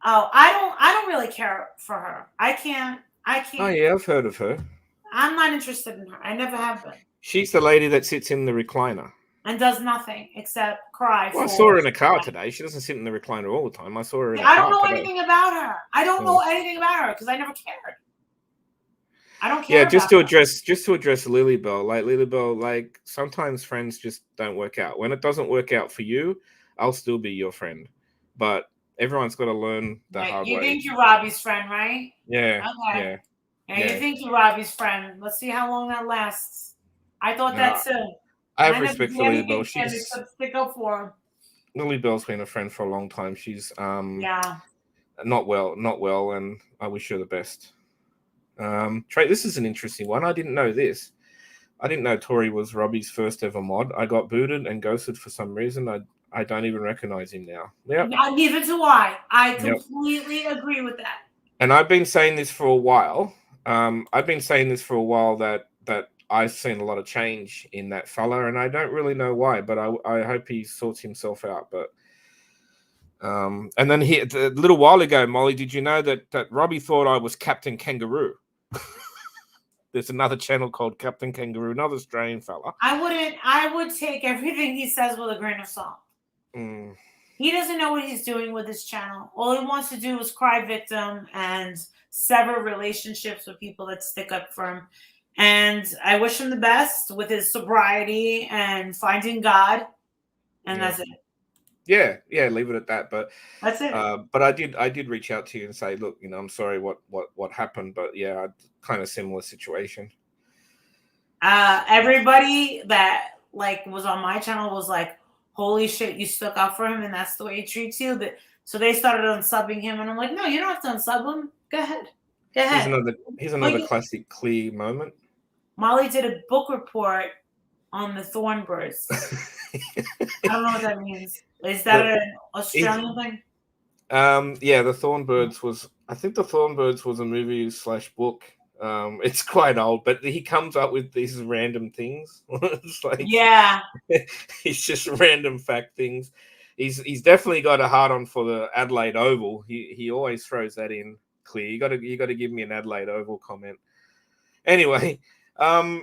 Oh, I don't really care for her. I can't. Oh yeah, I've heard of her. I'm not interested in her. I never have been. She's the lady that sits in the recliner. And does nothing except cry. Well, I saw her in a car today. She doesn't sit in the recliner all the time. I saw her in a car I don't know today. anything about her. I don't know anything about her because I never cared. I don't care. Yeah, just to address Lilybell, like Lilybell, like sometimes friends just don't work out. When it doesn't work out for you, I'll still be your friend. But everyone's got to learn the hard way. You think you're Robbie's friend, right? Yeah. Okay. Yeah. You think you're Robbie's friend. Let's see how long that lasts. I thought that too. I have respect for Lilybell. She's stick up for him. Lilybell's been a friend for a long time. She's not well, and I wish her the best. Trey, this is an interesting one. I didn't know this. I didn't know Tori was Robbie's first ever mod. I got booted and ghosted for some reason. I don't even recognize him now. Yeah. Neither do I. I completely agree with that. And I've been saying this for a while. That I've seen a lot of change in that fella, and I don't really know why, but I hope he sorts himself out. But and then a little while ago, Molly, did you know that Robbie thought I was Captain Kangaroo? There's another channel called Captain Kangaroo, another Australian fella. I would take everything he says with a grain of salt. He doesn't know what he's doing with his channel. All he wants to do is cry victim and sever relationships with people that stick up for him. And I wish him the best with his sobriety and finding God. And that's it. Yeah, leave it at that. But that's it. But I did reach out to you and say, look, I'm sorry what happened, but yeah, kind of similar situation. Everybody that was on my channel was like, holy shit, you stuck up for him, and that's the way he treats you. So they started unsubbing him, and I'm like, no, you don't have to unsub him. Go ahead. Here's another classic Clee moment. Molly did a book report on the Thornbirds. I don't know what that means. Is that an Australian thing? Yeah, the Thornbirds was. I think the Thornbirds was a movie / book. It's quite old, but he comes up with these random things. It's like, it's just random fact things. He's definitely got a hard on for the Adelaide Oval. He always throws that in. Clear. You got to give me an Adelaide Oval comment. Anyway, I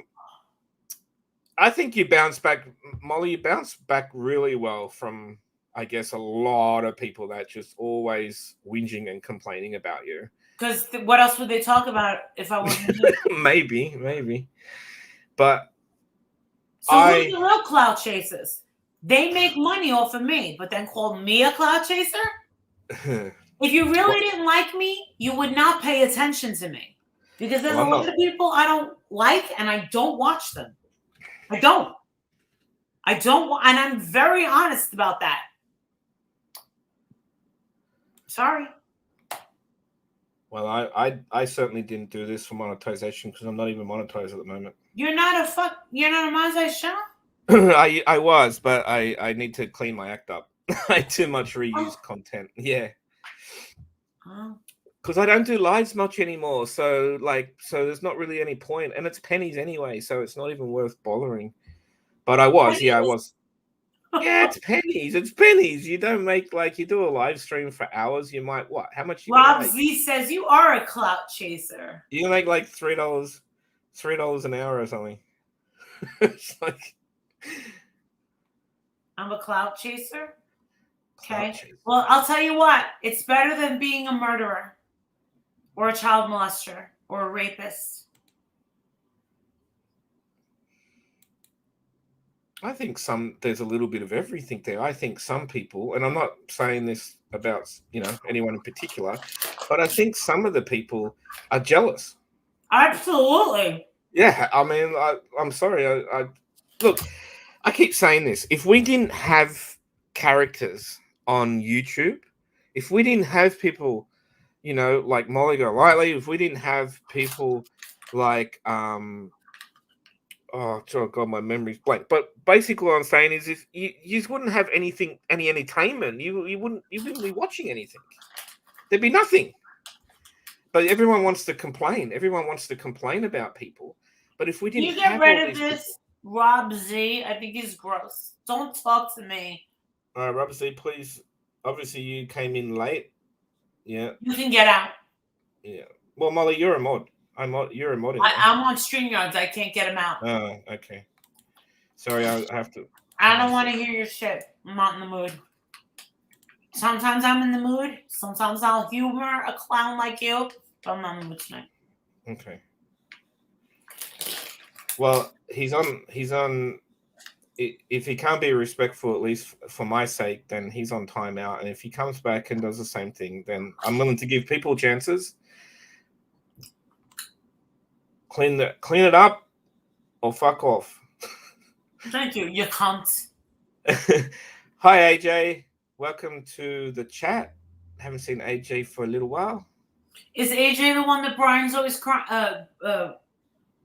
think you bounced back, Molly. You bounced back really well from, I guess, a lot of people that just always whinging and complaining about you. Because what else would they talk about if I wasn't here? Maybe. But so who's the real cloud chasers? They make money off of me, but then call me a cloud chaser? If you really didn't like me, you would not pay attention to me. Because there's a lot of people I don't like, and I don't watch them. I don't. And I'm very honest about that. Sorry. Well, I certainly didn't do this for monetization because I'm not even monetized at the moment. You're not a monetized channel? I was, but I need to clean my act up. I too much reused content. Yeah. Because I don't do lives much anymore, so there's not really any point, and it's pennies anyway, so it's not even worth bothering. But I was. Yeah, it's pennies. You don't make you do a live stream for hours. You might how much? RobZ says you are a clout chaser. You make $3 an hour or something. It's like I'm a clout chaser. Okay. Well, I'll tell you what. It's better than being a murderer or a child molester or a rapist. I think there's a little bit of everything there. I think some people, and I'm not saying this about, anyone in particular, but I think some of the people are jealous. Absolutely. Yeah. I mean, I'm sorry. Look, I keep saying this. If we didn't have characters on YouTube, if we didn't have people, like MollyGolightly, if we didn't have people like oh God, my memory's blank. But basically what I'm saying is if you wouldn't have any entertainment, you wouldn't be watching anything. There'd be nothing. But everyone wants to complain. Everyone wants to complain about people. But if we didn't you get rid of this RobZ, I think he's gross. Don't talk to me. All right, RobZ, please. Obviously, you came in late. Yeah. You can get out. Yeah. Well, Molly, you're a mod. You're a moderator. I'm on StreamYards. I can't get him out. Oh, okay. Sorry, I have to. I don't want to hear your shit. I'm not in the mood. Sometimes I'm in the mood. Sometimes I'll humor a clown like you, but I'm not in the mood tonight. Okay. Well, he's on. If he can't be respectful, at least for my sake, then he's on timeout. And if he comes back and does the same thing, then I'm willing to give people chances. Clean it up, or fuck off. Thank you, you cunt. Hi, AJ. Welcome to the chat. Haven't seen AJ for a little while. Is AJ the one that Brian's always crying?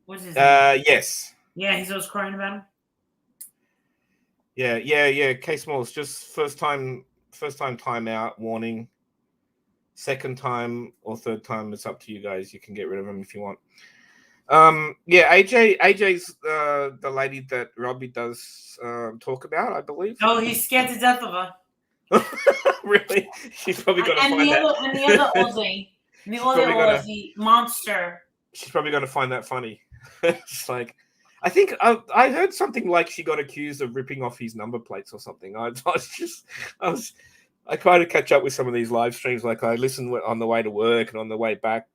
What's his name? Yes. Yeah, he's always crying about him. Yeah. Case Malls, just first time timeout warning. Second time or third time, it's up to you guys. You can get rid of him if you want. AJ's the lady that Robbie does talk about, I believe. Oh, he's scared to death of her. Really? She's probably going to find that. And the other Auzzie. The other Auzzie monster. She's probably going to find that funny. It's like, I think I heard something like she got accused of ripping off his number plates or something. I try to catch up with some of these live streams. Like I listen on the way to work and on the way back,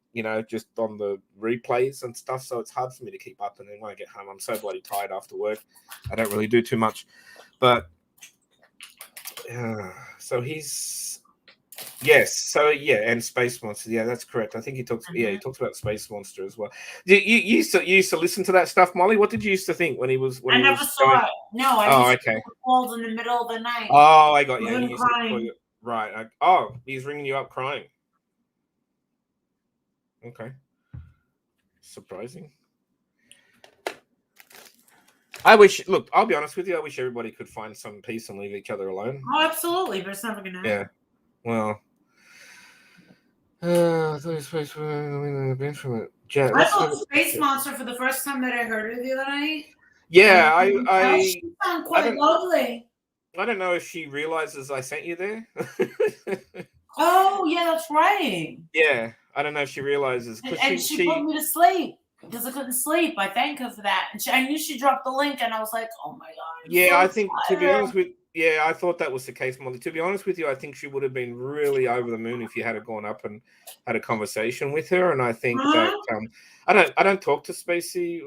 just on the replays and stuff. So it's hard for me to keep up. And then when I get home, I'm so bloody tired after work. I don't really do too much. But so he's, yes. So yeah, and Space Monster. Yeah, that's correct. I think he talks. Yeah, he talks about Space Monster as well. You used to listen to that stuff, Molly. What did you used to think when he was? I never saw it. No, I just called in the middle of the night. Oh, I got you. Crying. Right. He's ringing you up crying. Okay. Surprising. I'll be honest with you. I wish everybody could find some peace and leave each other alone. Oh, absolutely. But it's never going to happen. Yeah. Well. I thought Space from it. I thought Space Monster for the first time that I heard her the other night. Yeah, she sounded quite lovely. I don't know if she realizes I sent you there. Oh, yeah, that's right. Yeah, I don't know if she realizes. And she put me to sleep because I couldn't sleep. I thank her for that. And I knew she dropped the link, and I was like, oh, my God. Yeah, I think, to be honest with yeah, I thought that was the case, Molly. To be honest with you, I think she would have been really over the moon if you had gone up and had a conversation with her. And I think that I don't talk to Spacey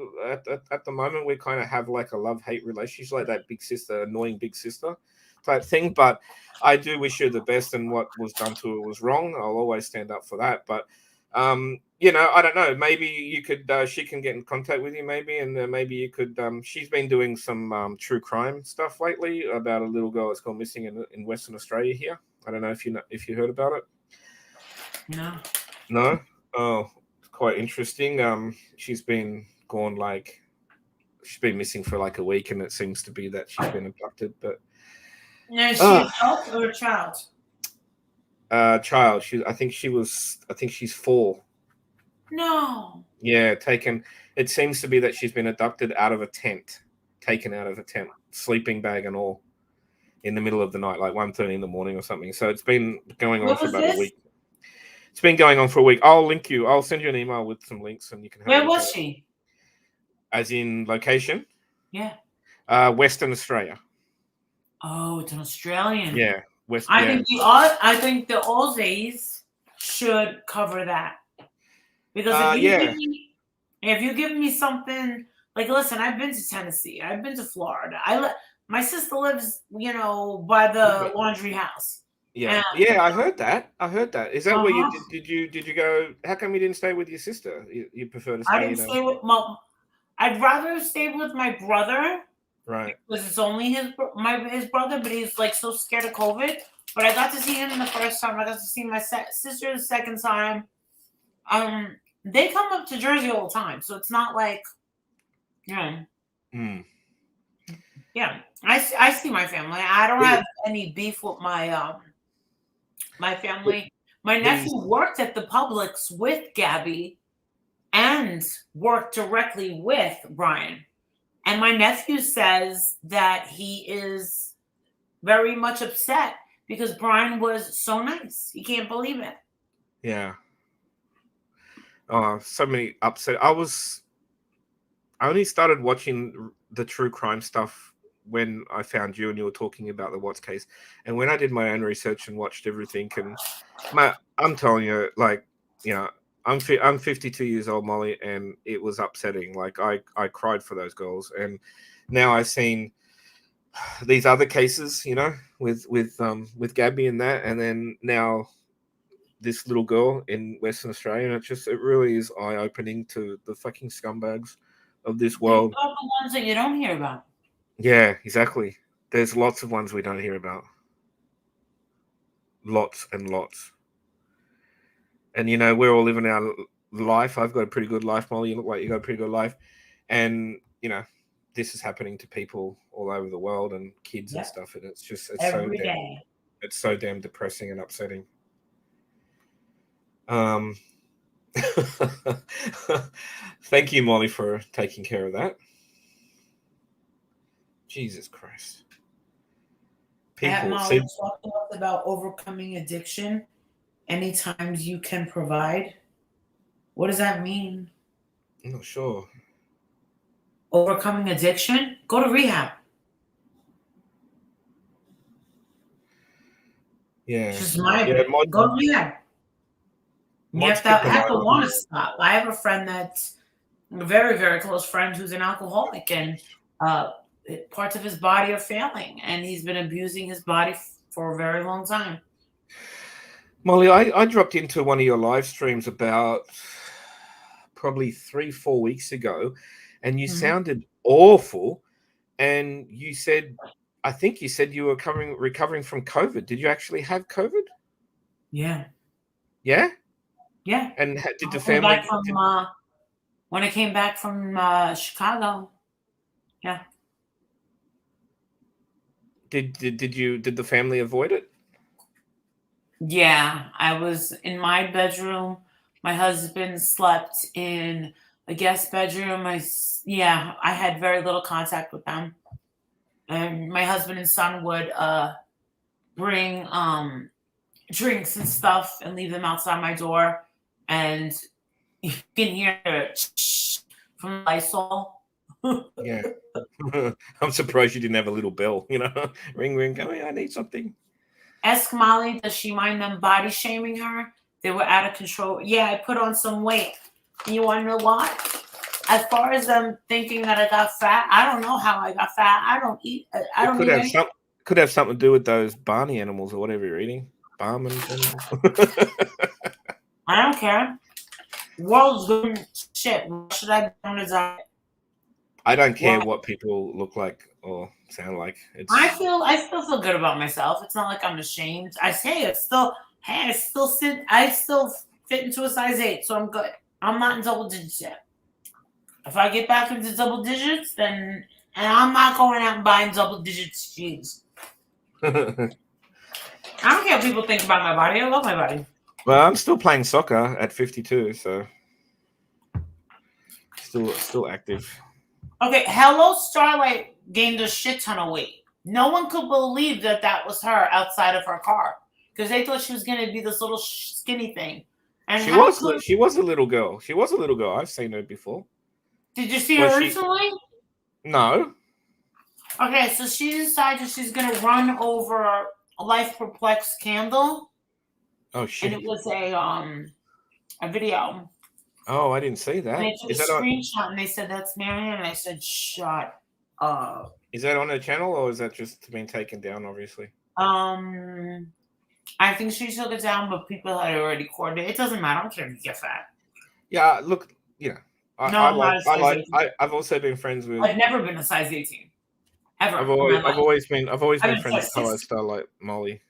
at the moment. We kind of have like a love-hate relationship, like that big sister, annoying big sister type thing. But I do wish her the best, and what was done to her was wrong. I'll always stand up for that. But I don't know. Maybe you could. She can get in contact with you, maybe, and maybe you could. She's been doing some true crime stuff lately about a little girl that's gone missing in Western Australia. Here, I don't know if you heard about it. No. No. Oh, quite interesting. She's been missing for like a week, and it seems to be that she's been abducted. But no, is she an adult or a child? Child. I think she's 4. No. Yeah, taken. It seems to be that she's been abducted taken out of a tent, sleeping bag and all, in the middle of the night, like 1:30 in the morning or something. So it's been going on for about a week. It's been going on for a week. I'll send you an email with some links, and you can have Where was she? As in location? Yeah. Western Australia. Oh, it's an Australian. Yeah. I think the Aussies should cover that. Because if you give me something, like, listen, I've been to Tennessee, I've been to Florida. My sister lives, by the laundry house. Yeah, I heard that. Is that where you did you go? How come you didn't stay with your sister? You prefer to stay? I didn't stay with I'd rather stay with my brother. Right. Because it's only his brother, but he's like so scared of COVID. But I got to see him the first time. I got to see my sister the second time. They come up to Jersey all the time, so it's not like, Yeah, I see my family. I don't have any beef with my my family. My nephew worked at the Publix with Gabby and worked directly with Brian. And my nephew says that he is very much upset because Brian was so nice. He can't believe it. Yeah. Oh, so many upset. I only started watching the true crime stuff when I found you and you were talking about the Watts case. And when I did my own research and watched everything, and I'm telling you, like, I'm 52 years old, Molly, and it was upsetting. Like, I cried for those girls, and now I've seen these other cases, with Gabby and that, and then now this little girl in Western Australia, and it really is eye opening to the fucking scumbags of this world. These are the ones that you don't hear about. Yeah, exactly. There's lots of ones we don't hear about. Lots and lots. And we're all living our life. I've got a pretty good life, Molly. You look like you got a pretty good life. And this is happening to people all over the world and kids and stuff. And it's every day. It's so damn depressing and upsetting. Thank you, Molly, for taking care of that. Jesus Christ. People say talking about overcoming addiction anytime you can provide. What does that mean? I'm not sure. Overcoming addiction? Go to rehab. Yeah. Just go to rehab. You have to want to stop. I have a friend that's a very, very close friend who's an alcoholic, and parts of his body are failing, and he's been abusing his body for a very long time. Molly, I dropped into one of your live streams about probably 3-4 weeks ago, and you sounded awful, and I think you said you were recovering from COVID. Did you actually have COVID? Yeah. Yeah? Yeah. And did the family... when I came back from Chicago, yeah. Did the family avoid it? Yeah, I was in my bedroom. My husband slept in a guest bedroom. I had very little contact with them. And my husband and son would bring drinks and stuff and leave them outside my door. And you can hear it from Lysol. Yeah. I'm surprised you didn't have a little bell, ring, ring, go, I need something. Ask Molly, does she mind them body shaming her? They were out of control. Yeah, I put on some weight. You want to know why? As far as them thinking that I got fat, I don't know how I got fat. I don't eat. I don't eat. Could have something to do with those Barney animals or whatever you're eating. Barman animals. I don't care. World's good shit. What should I do on a diet? I don't care what people look like or sound like. I still feel good about myself. It's not like I'm ashamed. I still fit into a size 8, so I'm good. I'm not in double digits yet. If I get back into double digits, then I'm not going out and buying double digits jeans. I don't care what people think about my body. I love my body. Well, I'm still playing soccer at 52, so still active. Okay, Hello Starlight gained a shit ton of weight. No one could believe that was her outside of her car because they thought she was going to be this little skinny thing. And she was a little girl. She was a little girl. I've seen her before. Did you see her recently? No. Okay, so she decided she's going to run over a Life Perplexed candle. Oh shit! And it was a video. Oh, I didn't see that. And they took a screenshot and they said that's Marianne. And I said, shut up. Is that on her channel or is that just been taken down? Obviously. I think she took it down, but people had already coordinated. It doesn't matter. I don't care if you get fat. Yeah, look, I've also been friends with. I've never been a size 18. Ever. I've always been friends with Hello Starlight Molly.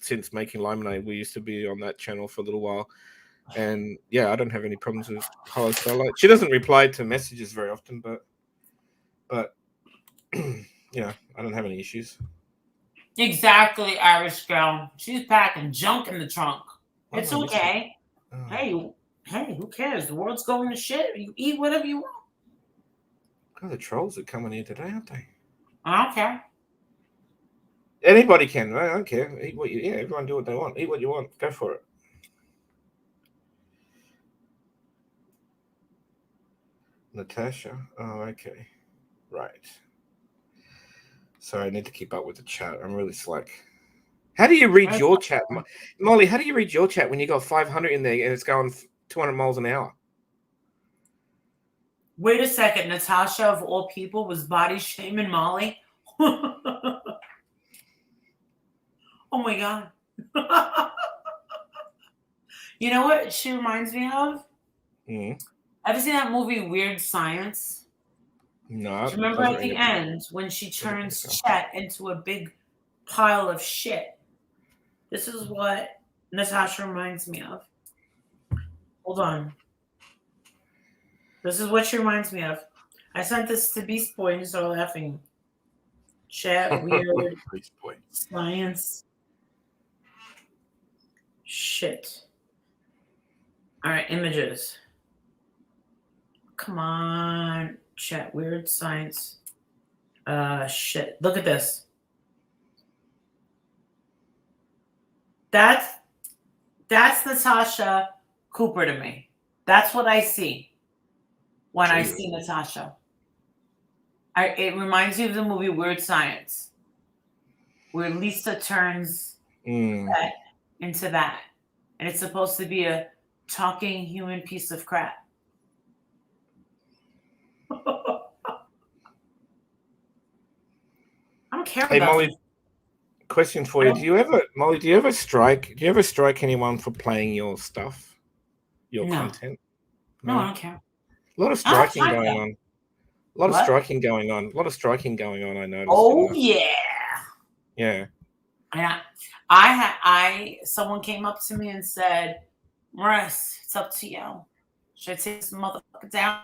Since making Lemonade, we used to be on that channel for a little while, and yeah, I don't have any problems with Hello Starlight. She doesn't reply to messages very often, but I don't have any issues. Exactly, Irish girl. She's packing junk in the trunk. It's okay. Hey, who cares? The world's going to shit. You eat whatever you want. God, the trolls are coming here today, aren't they? I don't care. Anybody can. I don't care. Eat what everyone do what they want. Eat what you want. Go for it. Natasha. Oh, okay. Right. Sorry, I need to keep up with the chat. I'm really slack. How do you read your chat? Molly, how do you read your chat when you got 500 in there and it's going 200 miles an hour? Wait a second. Natasha, of all people, was body shaming Molly. Oh my God. You know what she reminds me of? Ever seen that movie Weird Science? No. Do you remember at the end when she turns Chet into a big pile of shit? This is what Natasha reminds me of. Hold on. This is what she reminds me of. I sent this to Beast Boy and he started laughing. Chat, weird, science. Shit. All right, images. Come on. Chat, weird, science. Shit. Look at this. That's Natasha Cooper to me. That's what I see when I see Natasha. It reminds me of the movie Weird Science, where Lisa turns that into that. And it's supposed to be a talking human piece of crap. I don't care about Molly, question for you. Do you ever strike anyone for playing your stuff? Your content? No, I don't care. A lot of striking going on. A lot of striking going on. I noticed. Oh yeah. Yeah. Yeah. Someone came up to me and said, Maurice, it's up to you. Should I take this motherfucker down?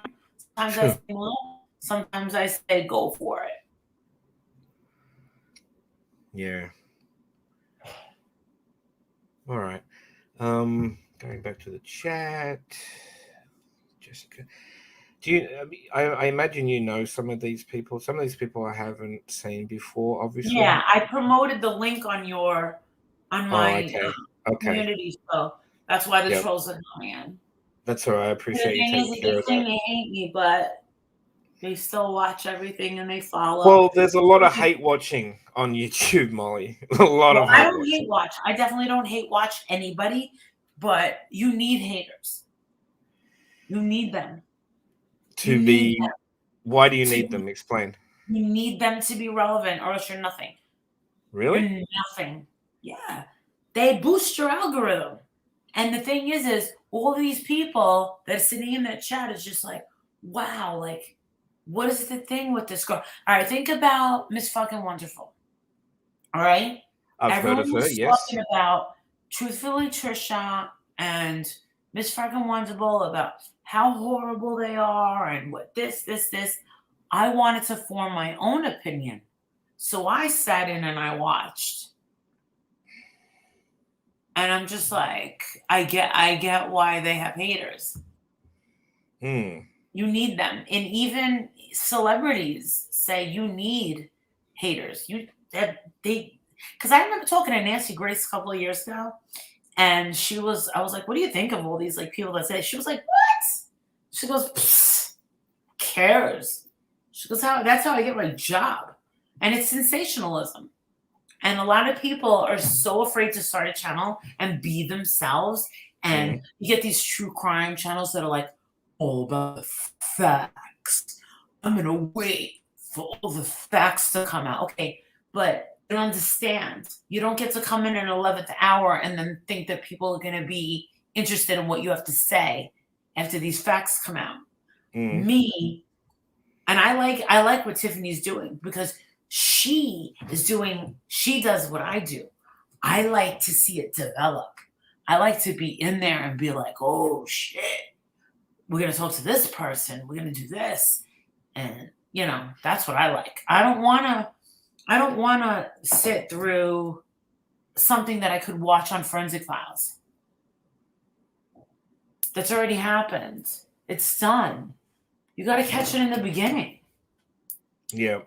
Sometimes I say no. Sometimes I say go for it. Yeah. All right. Going back to the chat. Jessica. I imagine you know some of these people. Some of these people I haven't seen before, obviously. Yeah, I promoted the link on my community, so that's why the trolls are coming in. That's all right. I appreciate you taking care of that. They hate me, but they still watch everything and they follow. Well, there's a lot of hate watching on YouTube, Molly. A lot of hate. I don't hate watch. I definitely don't hate watch anybody, but you need haters. You need them. Why do you need them? Explain. You need them to be relevant, or else you're nothing. Really? You're nothing. Yeah. They boost your algorithm. And the thing is all these people that are sitting in that chat is just like, wow, like, what is the thing with this girl? All right, think about Miss Fucking Wonderful. All right? I've heard of her, yes. Talking about Truthfully Trisha and Miss Fucking Wonderful about how horrible they are and what this. I wanted to form my own opinion. So I sat in and I watched. And I'm just like, I get why they have haters. You need them. And even celebrities say you need haters. Because I remember talking to Nancy Grace a couple of years ago. And I was like, what do you think of all these like people that say? She was like, what? She goes, who cares? She goes, that's how I get my job. And it's sensationalism. And a lot of people are so afraid to start a channel and be themselves. And you get these true crime channels that are like, all about the facts. I'm going to wait for all the facts to come out. Okay, but you don't understand. You don't get to come in at 11th hour and then think that people are going to be interested in what you have to say after these facts come out. Me, and I like what Tiffany's doing because she does what I do. I like to see it develop. I like to be in there and be like, oh shit, we're going to talk to this person. We're going to do this. And that's what I like. I don't want to sit through something that I could watch on Forensic Files. That's already happened. It's done. You got to catch it in the beginning. Yeah.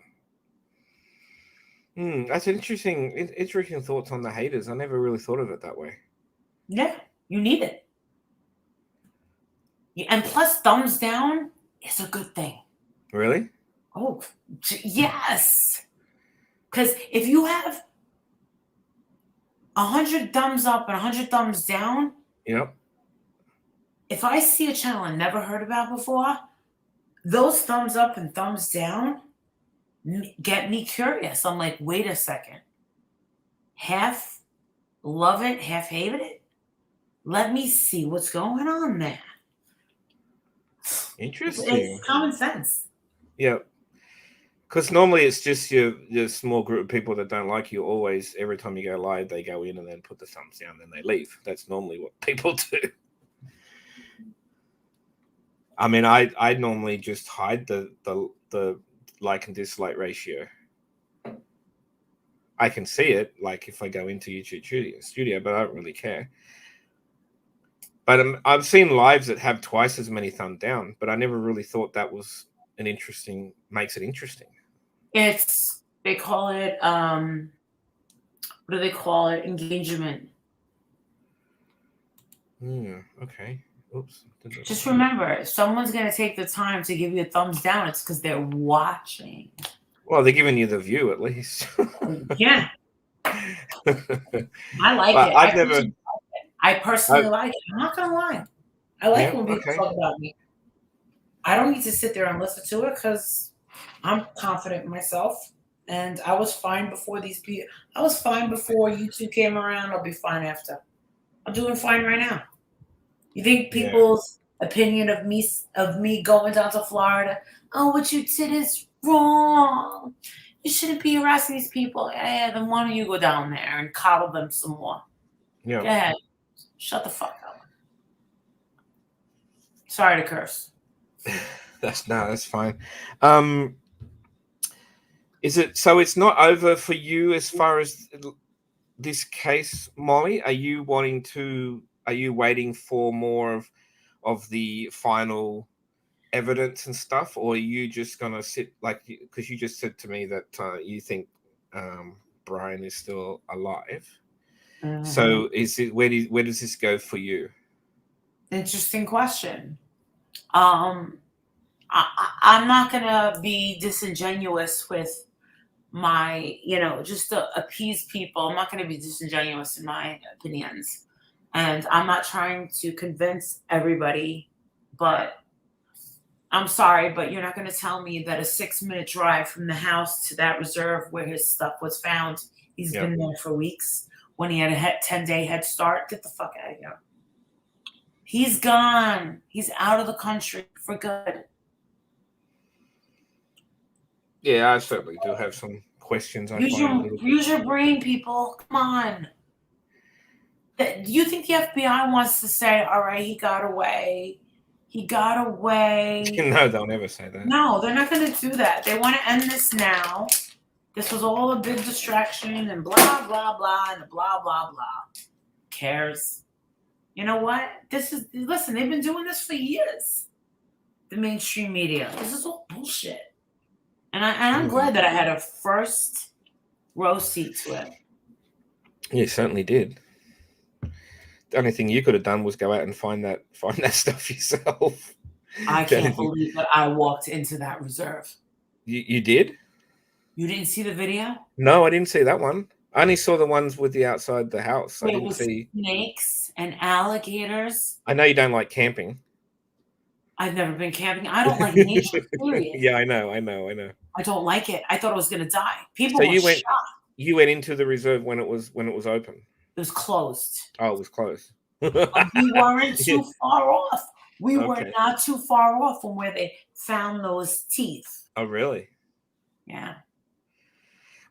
That's interesting thoughts on the haters. I never really thought of it that way. Yeah, you need it. And plus, thumbs down is a good thing. Really? Oh, yes. Because if you have 100 thumbs up and 100 thumbs down, Yep. if I see a channel I never heard about before, those thumbs up and thumbs down get me curious. I'm like, wait a second. Half love it, half hate it? Let me see what's going on there. Interesting. It's common sense. Yeah. Because normally it's just your small group of people that don't like you. Always, every time you go live, they go in and then put the thumbs down, then they leave. That's normally what people do. I mean, I normally just hide the like and dislike ratio. I can see it, like if I go into YouTube Studio, but I don't really care. But I've seen lives that have twice as many thumbs down, but I never really thought that was makes it interesting. They call it, what do they call it? Engagement. Okay. Oops. Just remember, if someone's going to take the time to give you a thumbs down, it's because they're watching. Well, they're giving you the view at least. Yeah. I like it. I personally like it. I'm not going to lie. I like when people talk about me. I don't need to sit there and listen to it because I'm confident in myself. And I was fine before these people. I was fine before YouTube came around. I'll be fine after. I'm doing fine right now. You think people's opinion of me going down to Florida, oh, what you did is wrong. You shouldn't be harassing these people. Yeah, then why don't you go down there and coddle them some more? Yeah. Go ahead. Shut the fuck up. Sorry to curse. That's fine. Is it so? It's not over for you as far as this case, Molly. Are you waiting for more of the final evidence and stuff, or are you just gonna sit because you just said to me that you think Brian is still alive? Mm-hmm. So is it where does this go for you? Interesting question. I'm not gonna be disingenuous with my, just to appease people. I'm not gonna be disingenuous in my opinions, and I'm not trying to convince everybody. But I'm sorry, but you're not gonna tell me that a 6-minute drive from the house to that reserve where his stuff was found, he's been there for weeks when he had a 10-day head start. Get the fuck out of here. He's gone. He's out of the country for good. Yeah, I certainly do have some questions. Use your brain, people. Come on. Do you think the FBI wants to say, all right, he got away? He got away. No, they'll never say that. No, they're not going to do that. They want to end this now. This was all a big distraction and blah, blah, blah, and blah, blah, blah. Cares. You know what? Listen, they've been doing this for years. The mainstream media. This is all bullshit. And I'm glad that I had a first row seat to it. You certainly did. The only thing you could have done was go out and find that stuff yourself. I can't believe that I walked into that reserve. You did? You didn't see the video? No, I didn't see that one. I only saw the ones with the outside the house. I didn't see snakes and alligators. I know you don't like camping. I've never been camping. I don't like nature, period. Yeah, I know. I don't like it. I thought I was going to die. People were shocked. You went into the reserve when it was open. It was closed. Oh, it was closed. We weren't too far off. We were not too far off from where they found those teeth. Oh, really? Yeah.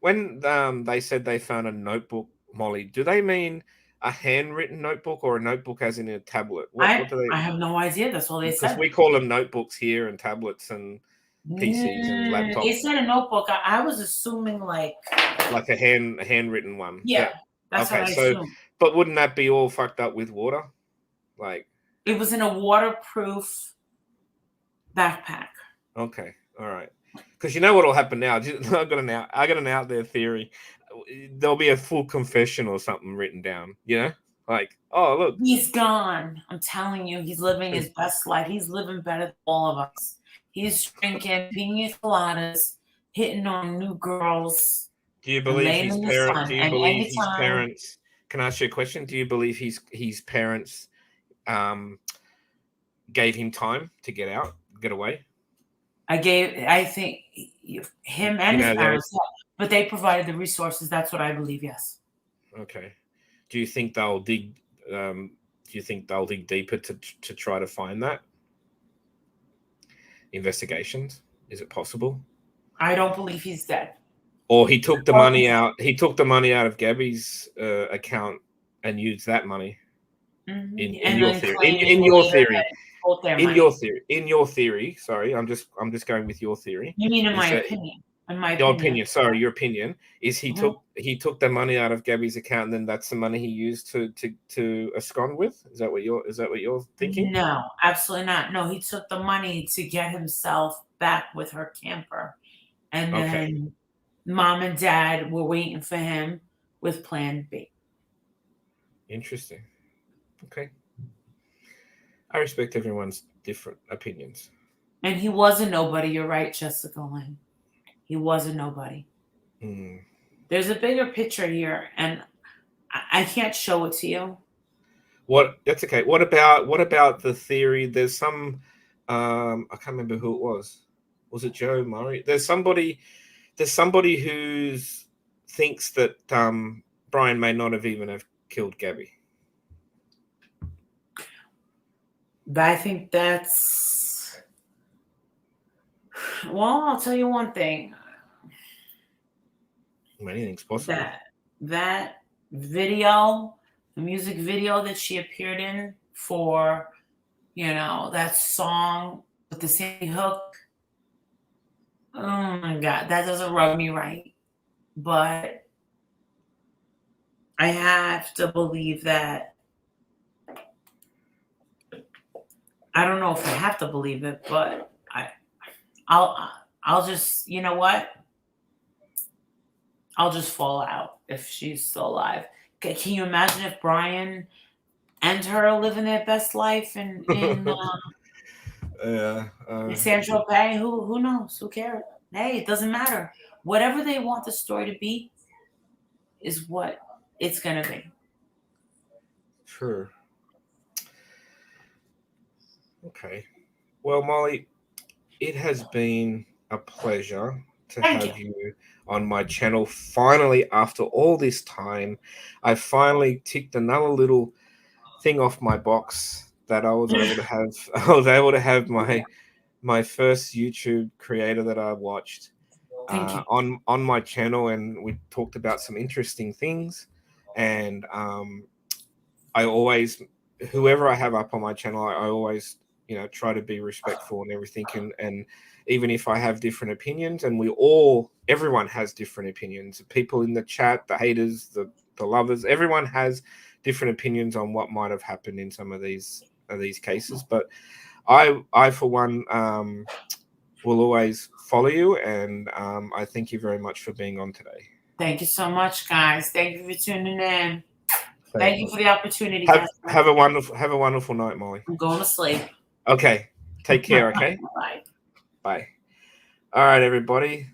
When they said they found a notebook, Molly, do they mean a handwritten notebook or a notebook as in a tablet? What do they? I have no idea. That's all they said. Because we call them notebooks here and tablets and PCs and laptops. They said a notebook. I was assuming like a handwritten one. Yeah, that's what I assumed. But wouldn't that be all fucked up with water? Like it was in a waterproof backpack. Okay, all right. Because you know what will happen now? I got an out there theory. There'll be a full confession or something written down. You know, like, oh look, he's gone. I'm telling you, he's living his best life. He's living better than all of us. He's drinking pina coladas, hitting on new girls. Do you believe laying his in the parents? sun. Do you And believe his anytime parents? Can I ask you a question? Do you believe his parents gave him time to get out, get away? I think him and You his know, parents, yeah, but they provided the resources. That's what I believe. Yes. okay. Do you think they'll dig? Do you think they'll dig deeper to try to find that? Investigations? Is it possible? I don't believe he's dead. Or he took the money out. He took the money out of Gabby's account and used that money. Mm-hmm. In your theory. In your theory. In your theory. Sorry, I'm just going with your theory. You mean in my opinion? Your opinion. Sorry, your opinion is he Mm-hmm. took the money out of Gabby's account, and then that's the money he used to abscond with. Is that what you're thinking? No, absolutely not. No, he took the money to get himself back with her camper, and then mom and dad were waiting for him with Plan B. Interesting. Okay. I respect everyone's different opinions. And he was a nobody. You're right, Jessica Lynn. He was a nobody. Mm. There's a bigger picture here, and I can't show it to you. That's okay. What about the theory? There's some I can't remember who it was. Was it Joe Murray? There's somebody who thinks that Brian may not have even have killed Gabby. But I think that's, well, I'll tell you one thing. Anything's possible. That video, the music video that she appeared in for, that song with the same hook. Oh my God, that doesn't rub me right. But I have to believe that. I don't know if I have to believe it, but I'll just, you know what? I'll just fall out if she's still alive. Can you imagine if Brian and her are living their best life in San Tropez? Who knows? Who cares? Hey, it doesn't matter. Whatever they want the story to be is what it's going to be. Sure. Okay. Well, Molly, it has been a pleasure to have you on my channel. Finally, after all this time, I finally ticked another little thing off my box that I was able to have. I was able to have my first YouTube creator that I watched on my channel, and we talked about some interesting things. And I always, whoever I have up on my channel, I always, try to be respectful and everything. And even if I have different opinions, and everyone has different opinions, people in the chat, the haters, the lovers, everyone has different opinions on what might have happened in some of these cases. But I for one, will always follow you. And I thank you very much for being on today. Thank you so much, guys. Thank you for tuning in. Thank you for the opportunity. Have a wonderful night, Molly. I'm going to sleep. Okay. Take care, okay? Bye. Bye. All right, everybody.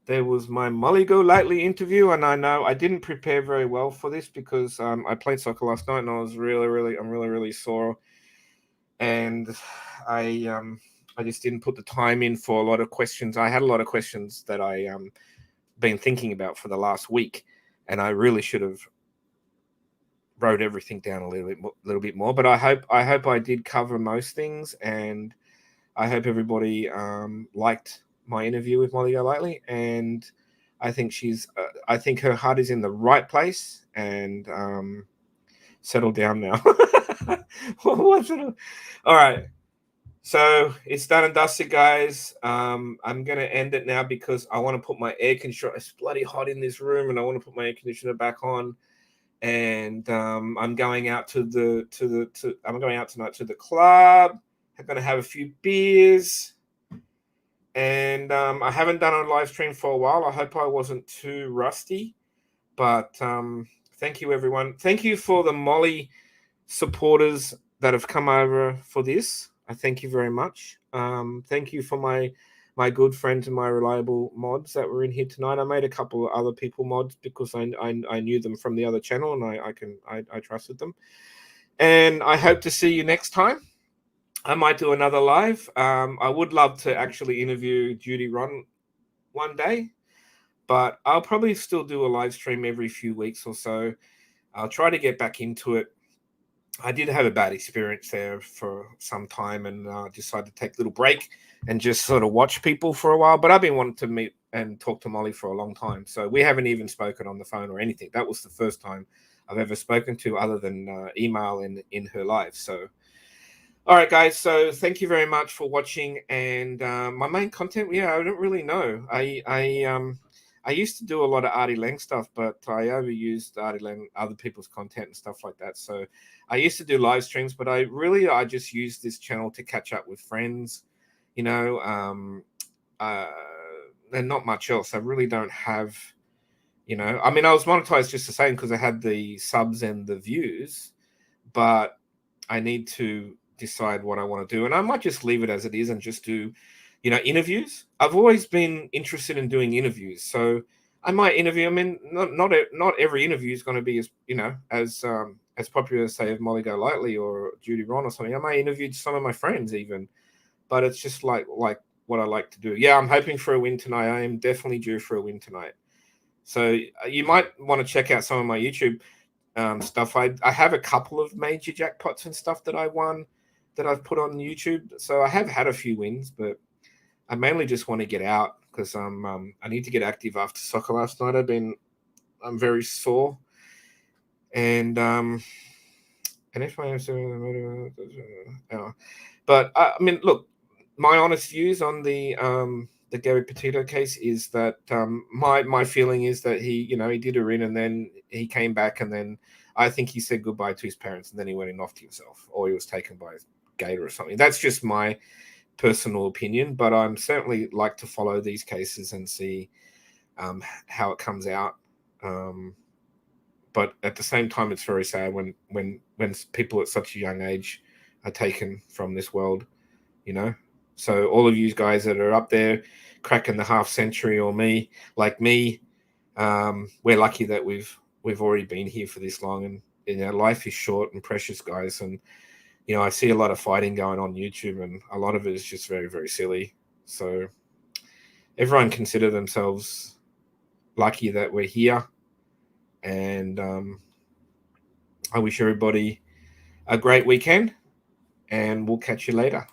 There was my MollyGolightly interview, and I know I didn't prepare very well for this because I played soccer last night and I was really sore, and I just didn't put the time in for a lot of questions. I had a lot of questions that I been thinking about for the last week, and I really should have wrote everything down a little bit more. But I hope I did cover most things, and I hope everybody liked my interview with MollyGolightly. And I think I think her heart is in the right place, and settle down now. All right. So it's done and dusted, guys. I'm going to end it now because I want to put my air conditioner. It's bloody hot in this room, and I want to put my air conditioner back on. And I'm going out I'm going out tonight to the club. I'm going to have a few beers. And I haven't done a live stream for a while. I hope I wasn't too rusty. But thank you, everyone. Thank you for the Molly supporters that have come over for this. I thank you very much. Thank you for my good friends and my reliable mods that were in here tonight. I made a couple of other people mods because I knew them from the other channel and I trusted them. And I hope to see you next time. I might do another live. I would love to actually interview Judy Ron one day, but I'll probably still do a live stream every few weeks or so. I'll try to get back into it. I did have a bad experience there for some time and decided to take a little break and just sort of watch people for a while. But I've been wanting to meet and talk to Molly for a long time. So we haven't even spoken on the phone or anything. That was the first time I've ever spoken to other than email in her live. So, all right, guys. So thank you very much for watching. And my main content, I don't really know. I used to do a lot of Artie Lang stuff, but I overused Artie Lang, other people's content and stuff like that. So I used to do live streams, but I just used this channel to catch up with friends, and not much else. I really don't have, I mean, I was monetized just the same because I had the subs and the views, but I need to decide what I want to do. And I might just leave it as it is and just do interviews. I've always been interested in doing interviews, so I might interview. I mean, not every interview is going to be as popular as, say, of MollyGolightly or Judy Ron or something. I might interview some of my friends even, but it's just like what I like to do. Yeah, I'm hoping for a win tonight. I am definitely due for a win tonight. So you might want to check out some of my YouTube stuff. I have a couple of major jackpots and stuff that I won that I've put on YouTube. So I have had a few wins, but I mainly just want to get out because I need to get active after soccer last night. I'm very sore, and if but I mean, look, my honest views on the Gary Petito case is that my feeling is that he did a rin and then he came back and then I think he said goodbye to his parents and then he went and offed himself or he was taken by a gator or something. That's just my personal opinion, but I'm certainly like to follow these cases and see how it comes out. But at the same time, it's very sad when people at such a young age are taken from this world, So all of you guys that are up there cracking the half century or me, we're lucky that we've already been here for this long, and life is short and precious, guys. And I see a lot of fighting going on YouTube, and a lot of it is just very, very silly. So everyone consider themselves lucky that we're here. And I wish everybody a great weekend, and we'll catch you later.